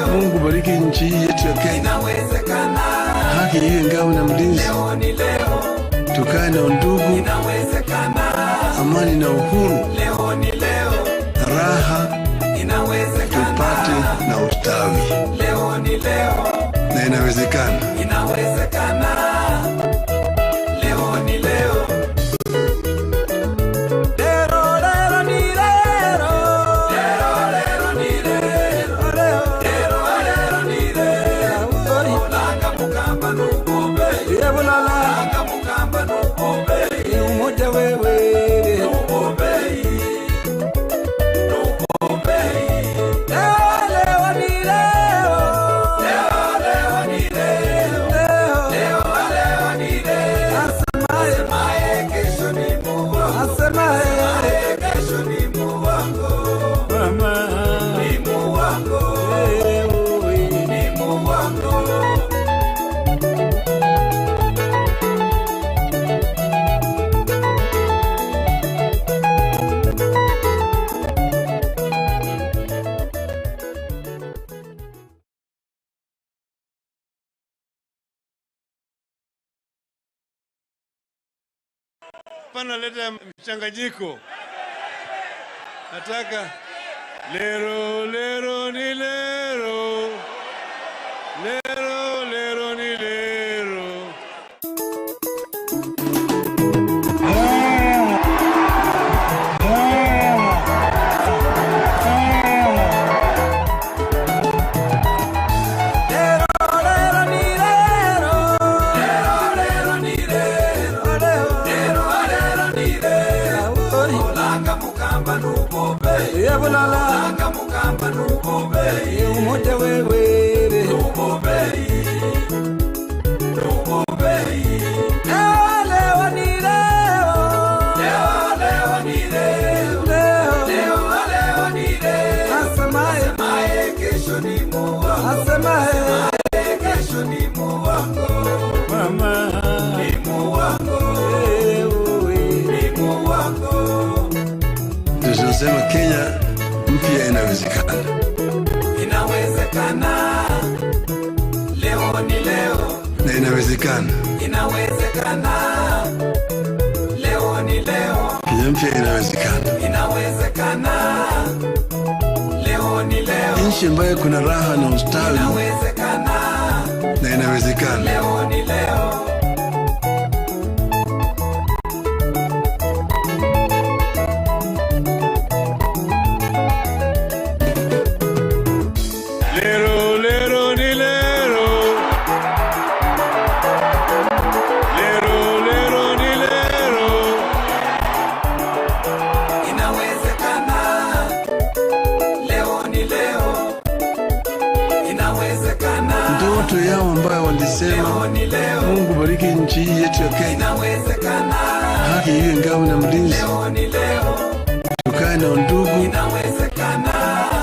Mungu bariki nchi yetu ya Kenya. Haki iwe ngao na mlinzi. Tukae na undugu, amani na uhuru, raha tupate na ustawi. Na inawezekana. Leo ni leo. Bulala mukamba nubobe Pana leta mchanganyiko. Nataka lero lero ni lero, lero lero ni lero. Langa mukamba nubobei umoja wewe nubobei leo ni leo asemaye kesho ni muwa asemaye kesho ni muwango mama ni muwango ni muwango. Tunasema Kenya mpya inawezekana. Inawezekana. Leo ni leo. Na inawezekana. Inawezekana. Leo ni leo. Kenya mpya inawezekana. Inawezekana. Leo ni leo. Nchi ambayo kuna raha na ustawi. Inawezekana. Na inawezekana. Leo ni leo. Ndoto yao ambayo walisema Mungu bariki nchi yetu ya Kenya, haki iwe ngao na mlinzi, tukae na undugu,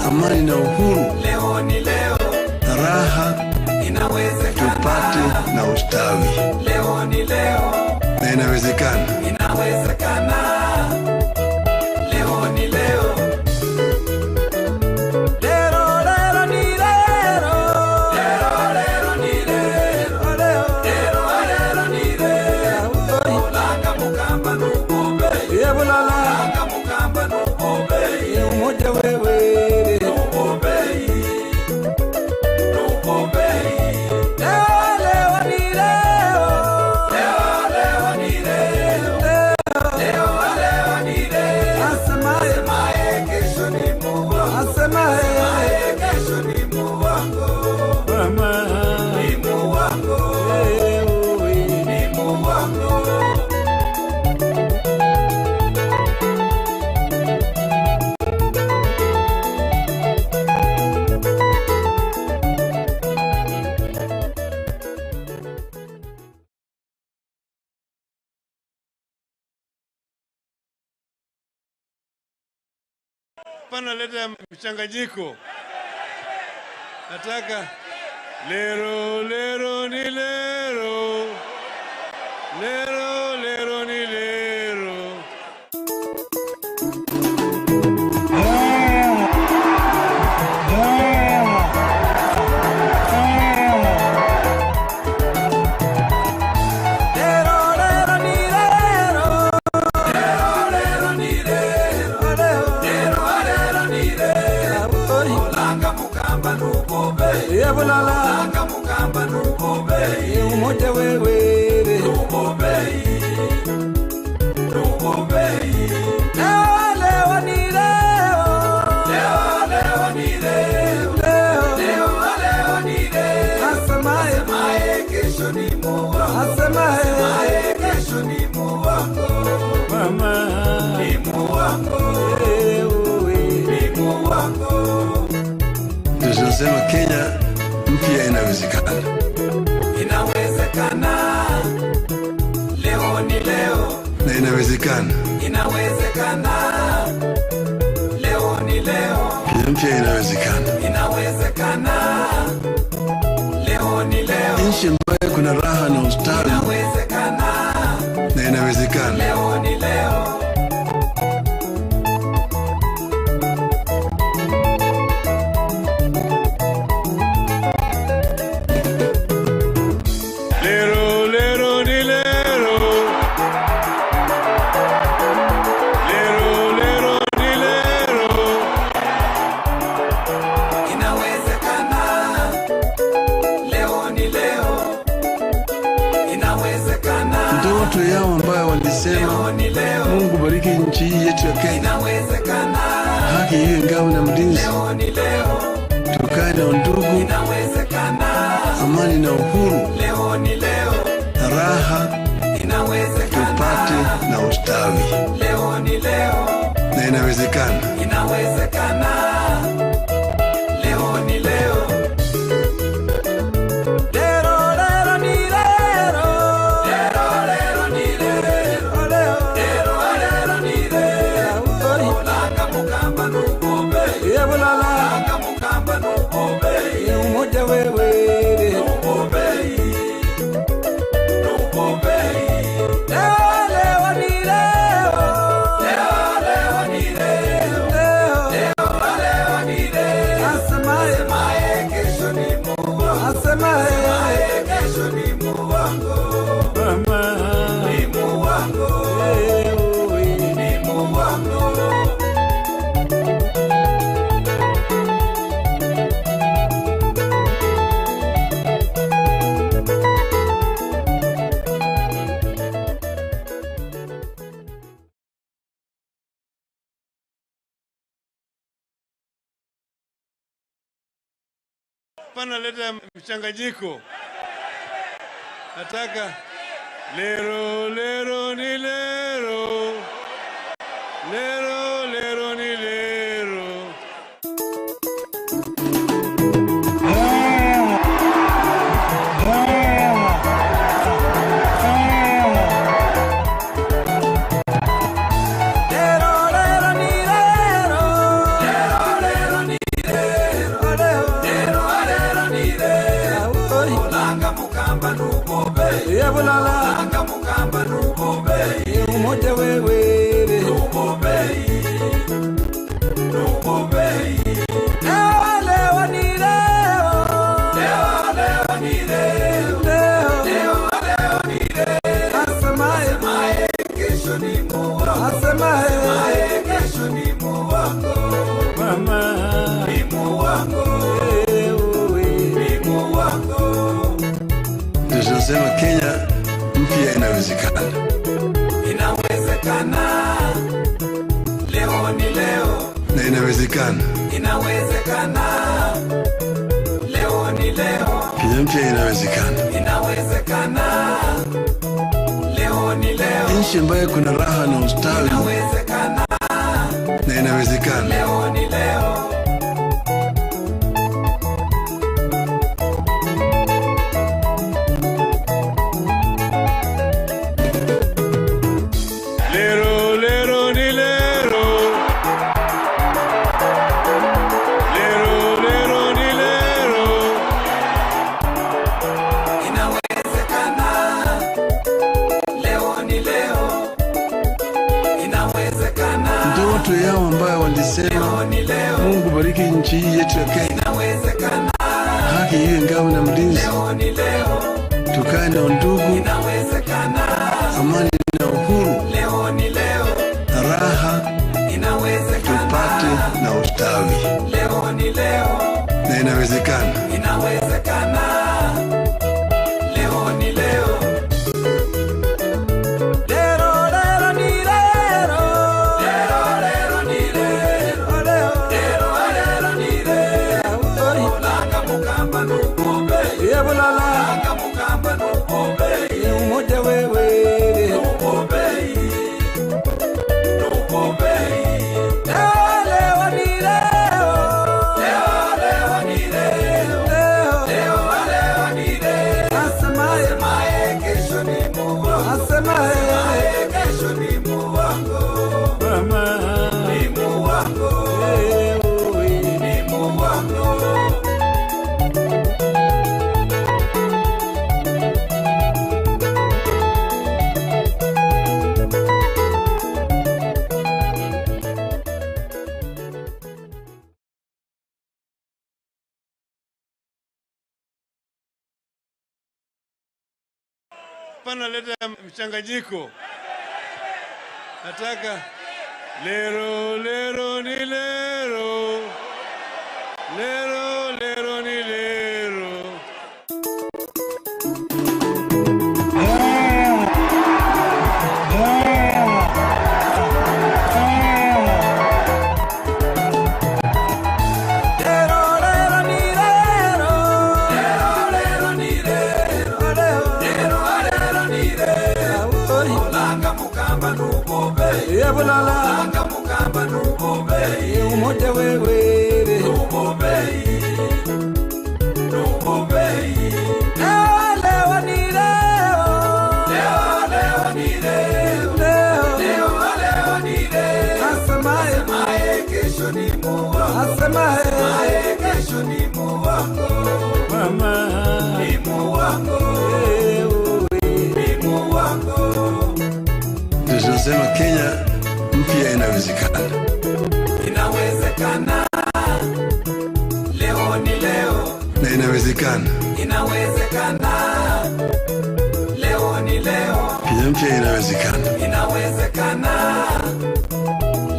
amani na uhuru, raha tupate na ustawi. Na inawezekana. Leo ni leo. Pana leta mchanganyiko. Nataka lero lero ni lero, lero lero ni lero. Langa mukamba nubobei umoja wewe nubobei leo ni leo asemaye kesho ni muwa asemaye kesho ni muwango mama ni muwango ni muwango. Tunasema Kenya mpya inawezekana. Inawezekana. Leo ni leo. Na inawezekana. Inawezekana. Leo ni leo. Kenya mpya inawezekana. Inawezekana. Leo ni leo. Nchi ambayo kuna raha na ustawi. Inawezekana. Na inawezekana. Leo ni leo. inawezekana. Inawezekana. Leo ni leo. Lero lero ni lero. Lero lero ni lero. Lero lero ni lero. Olanga mukamba nubombe. Yebulala. Olanga mukamba nubombe. Umoja wewe. Nubombe. Nubombe. Leo ni leo. Leo ni leo. Leo ni leo. Asemaye kesho ni Mungu. Asemaye kesho ni Mungu wangu. Mama ni Mungu wangu. Ni Mungu wangu. Pana leta mchanganyiko. Nataka lero lero ni lero. Lero lero ni lero. Olanga mukamba nubombe. Umoja wewe. Nubombe. Nubombe. Leo ni leo. Leo ni leo. Leo ni leo. Asemaye kesho ni Mungu. Asemaye kesho ni Mungu wangu. Mama ni Mungu wangu. Ni Mungu wangu. Tunasema Kenya mpya inawezekana. Inawezekana. Leo ni leo. Na inawezekana. Inawezekana. Leo ni leo. Kenya mpya inawezekana. Inawezekana. Leo ni leo. Nchi ambayo kuna raha na ustawi. Inawezekana. Na inawezekana. Leo ni leo. Lero lero ni lero. Lero lero ni lero. Inawezekana. Leo ni leo. Inawezekana. Ndoto yao ambayo walisema Leo ni leo. Mungu bariki nchi hii yetu ya Kenya. Inawezekana. Haki iwe ngao na mlinzi. Leo ni leo. Tukae na undugu, Inawezekana. amani na uhuru, Leo ni leo. na raha Inawezekana. tupate na ustawi. Leo ni leo. Na inawezekana. Inawezekana. Leo ni leo. Lero lero ni lero. Lero lero ni lero. Lero ni lero. Olanga mukamba nubombe. Olanga mukamba nubombe. Umoja wewe. Nubombe. Nubombe. Leo ni leo. Leo ni leo. Leo ni leo. Asemaye kesho ni Mungu. Asemaye kesho ni Mungu wangu. Mama ni Mungu wangu. Ni Mungu wangu. Pana leta mchanganyiko. Nataka lero lero ni lero. Lero lero ni lero. Olanga mukamba nubombe. Olanga mukamba mukamba nubobei umoja wewe nubobei nubobei leo ni leo leo ni leo leo ni leo asemaye kesho ni Mungu asemaye kesho ni Mungu mama ni Mungu ni Mungu. Tunasema Kenya mpya inawezekana. Inawezekana. Leo ni leo. Na inawezekana. Inawezekana. Leo ni leo. Kenya mpya inawezekana. Inawezekana.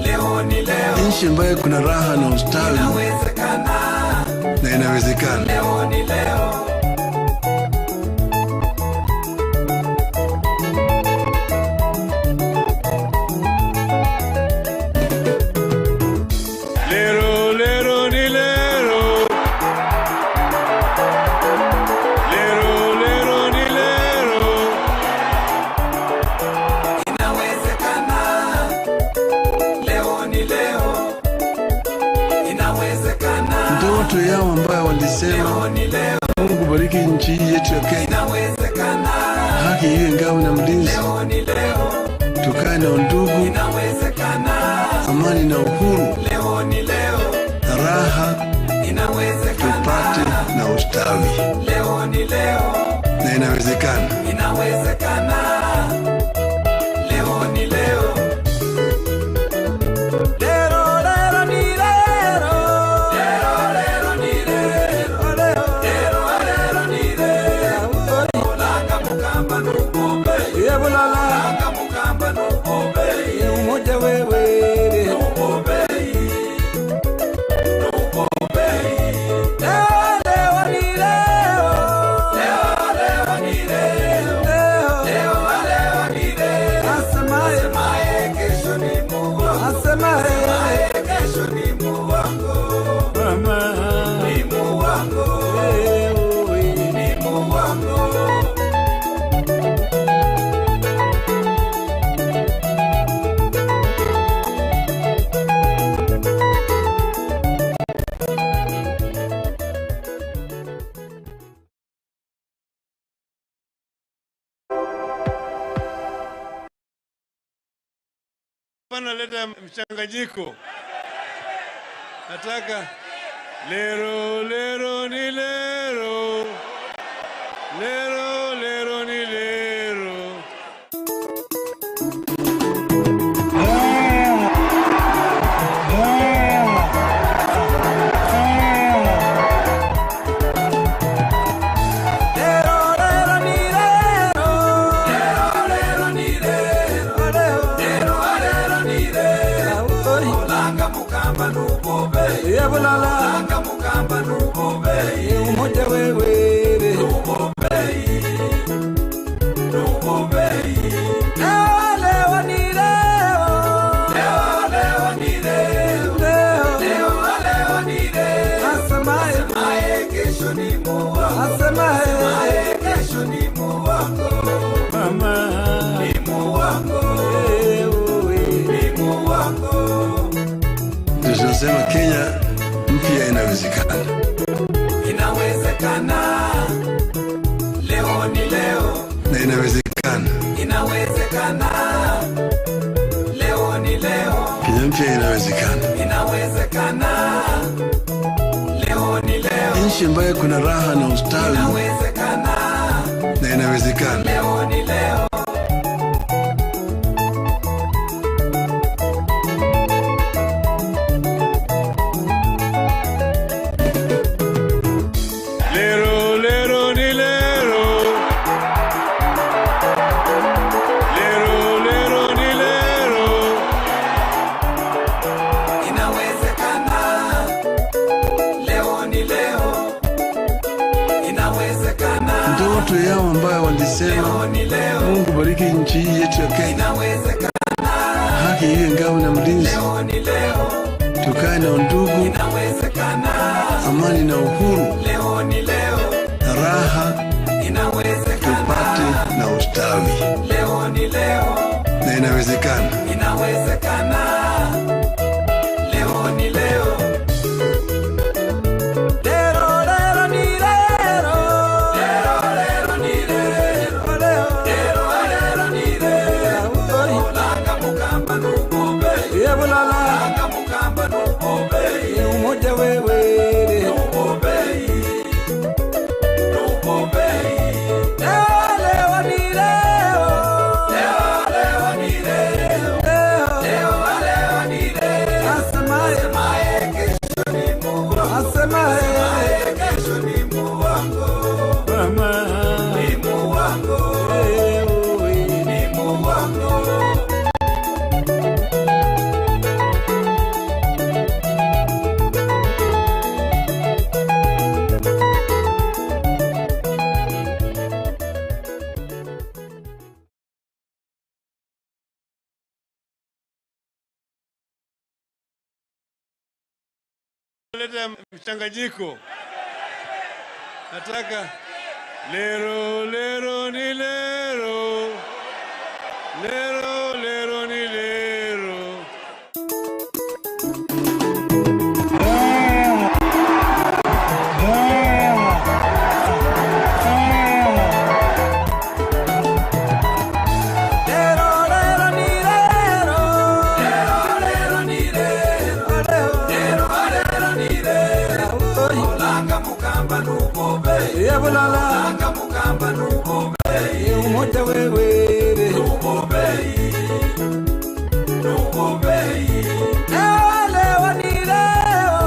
Leo ni leo. Nchi ambayo kuna raha na ustawi. Inawezekana. Na inawezekana. Leo ni leo. Ndoto yao ambayo walisema Mungu bariki nchi yetu ya Kenya, haki iwe ngao na mlinzi, tukae na undugu, amani na uhuru, raha tupate na ustawi. Na inawezekana. Leo ni leo. umoja wewe nubobei nubobei leo ni leo leo ni leo leo ni leo asemaye kesho ni Mungu asemaye kesho ni Mungu mama ni Mungu ni Mungu. Naleta mchanganyiko. Nataka lero lero ni lero, lero lero ni lero. Mukamba nubobei umoja wewe nubobei nubobei leo ni leo leo ni leo leo ni leo asemaye kesho ni Mungu asemaye kesho ni Mungu mama ni Mungu ni Mungu. Tunasema Kenya mpya inawezekana. Inawezekana. Leo ni leo. Na inawezekana. Inawezekana. Leo ni leo. Kenya mpya inawezekana. Inawezekana. Leo ni leo. Nchi ambayo kuna raha na ustawi. Inawezekana. Na inawezekana. Leo ni leo. Ndoto yao ambayo walisema Mungu bariki nchi yetu ya Kenya, haki iwe ngao na mlinzi, tukae na undugu, amani na uhuru, raha tupate na ustawi. Leo ni leo. Na inawezekana. Inawezekana. naleta mchanganyiko. Nataka lero lero ni lero, lero lero ni lero. Bulala mukamba nubobe umoja wewe nubobe leo ni leo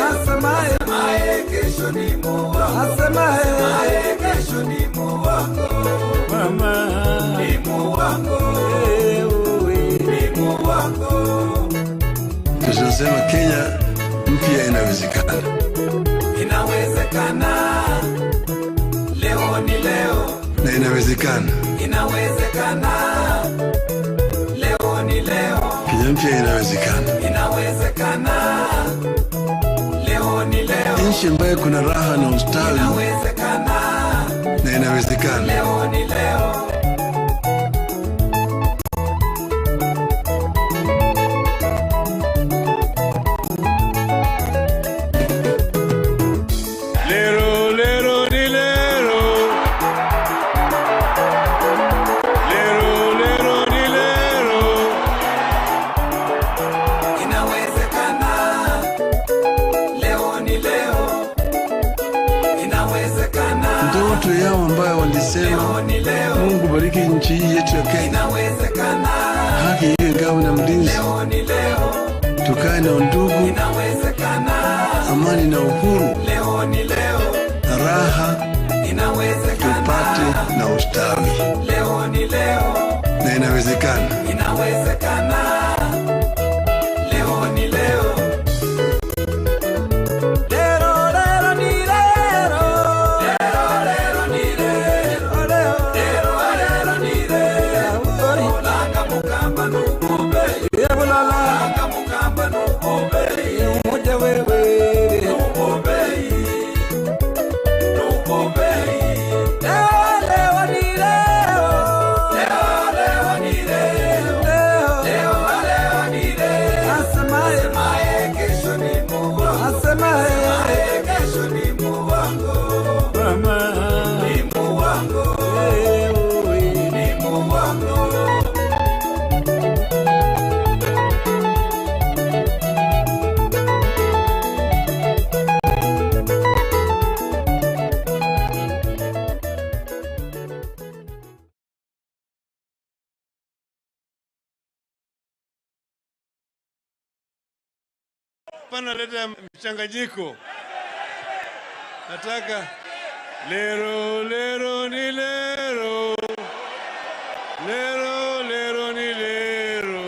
asemaye kesho ni Mungu asemaye kesho ni Mungu wako mama ni Mungu wako ni Mungu wako. Tunasema Kenya mpya inawezekana. Inawezekana. Leo ni leo. Na inawezekana. Inawezekana. Leo ni leo. Kenya mpya inawezekana. Inawezekana. Leo ni leo. Nchi ambayo kuna raha na ustawi. Inawezekana. Na inawezekana. Leo ni leo. Ndoto yao ambayo walisema Mungu bariki nchi yetu ya Kenya, haki iwe ngao na mlinzi, tukae na undugu, amani na uhuru, raha tupate na ustawi. Na inawezekana. Leo ni leo. Pana leta mchanganyiko. Nataka lero lero ni lero, lero lero ni lero.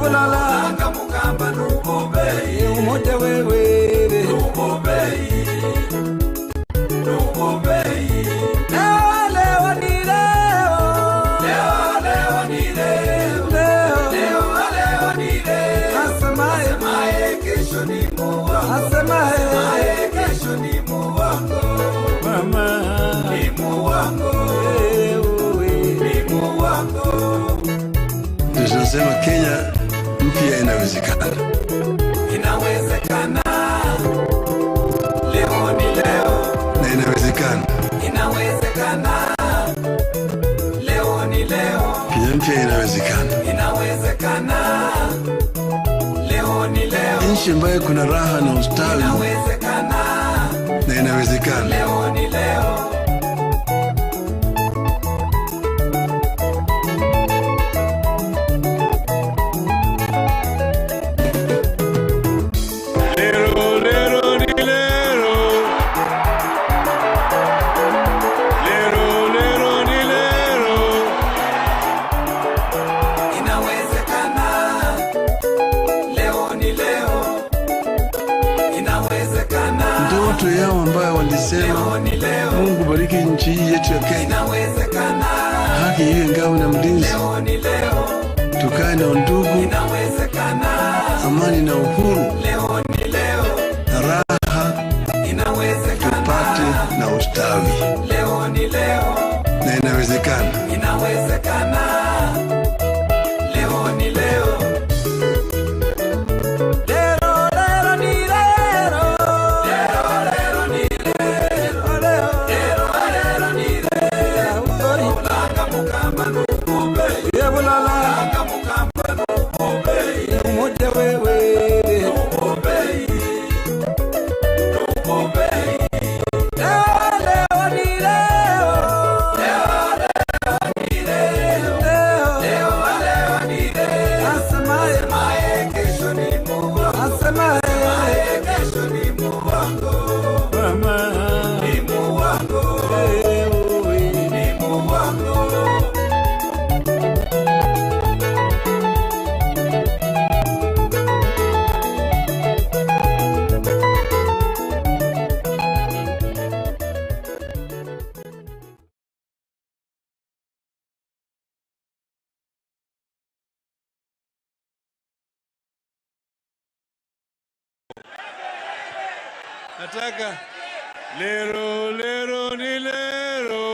Bulala mukamba nubobe umoja wewe nubobe leo ni leo asemaye kesho ni Mungu asemaye kesho ni Mungu wako mama ni Mungu wako ni Mungu wako. Tunasema Kenya mpya inawezekana. Inawezekana. Leo ni leo. Na inawezekana. Inawezekana. Leo ni leo. Kenya mpya inawezekana. Inawezekana. Leo ni leo. Nchi ambayo kuna raha na ustawi. Inawezekana. Na inawezekana. Leo ni leo. haki iwe ngao na mlinzi. Tukae na undugu, amani na uhuru, raha tupate na ustawi. Na inawezekana. Nataka lero lero ni lero,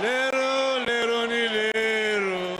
lero lero ni lero.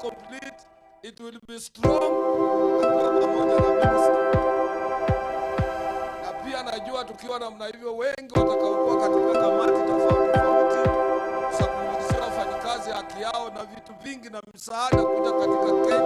Complete, it will be strong. Na pia najua tukiwa namna hivyo wengi watakaokuwa katika kamati tofauti za kuulizia wafanyikazi haki yao na vitu vingi na msaada kuja katika Kenya.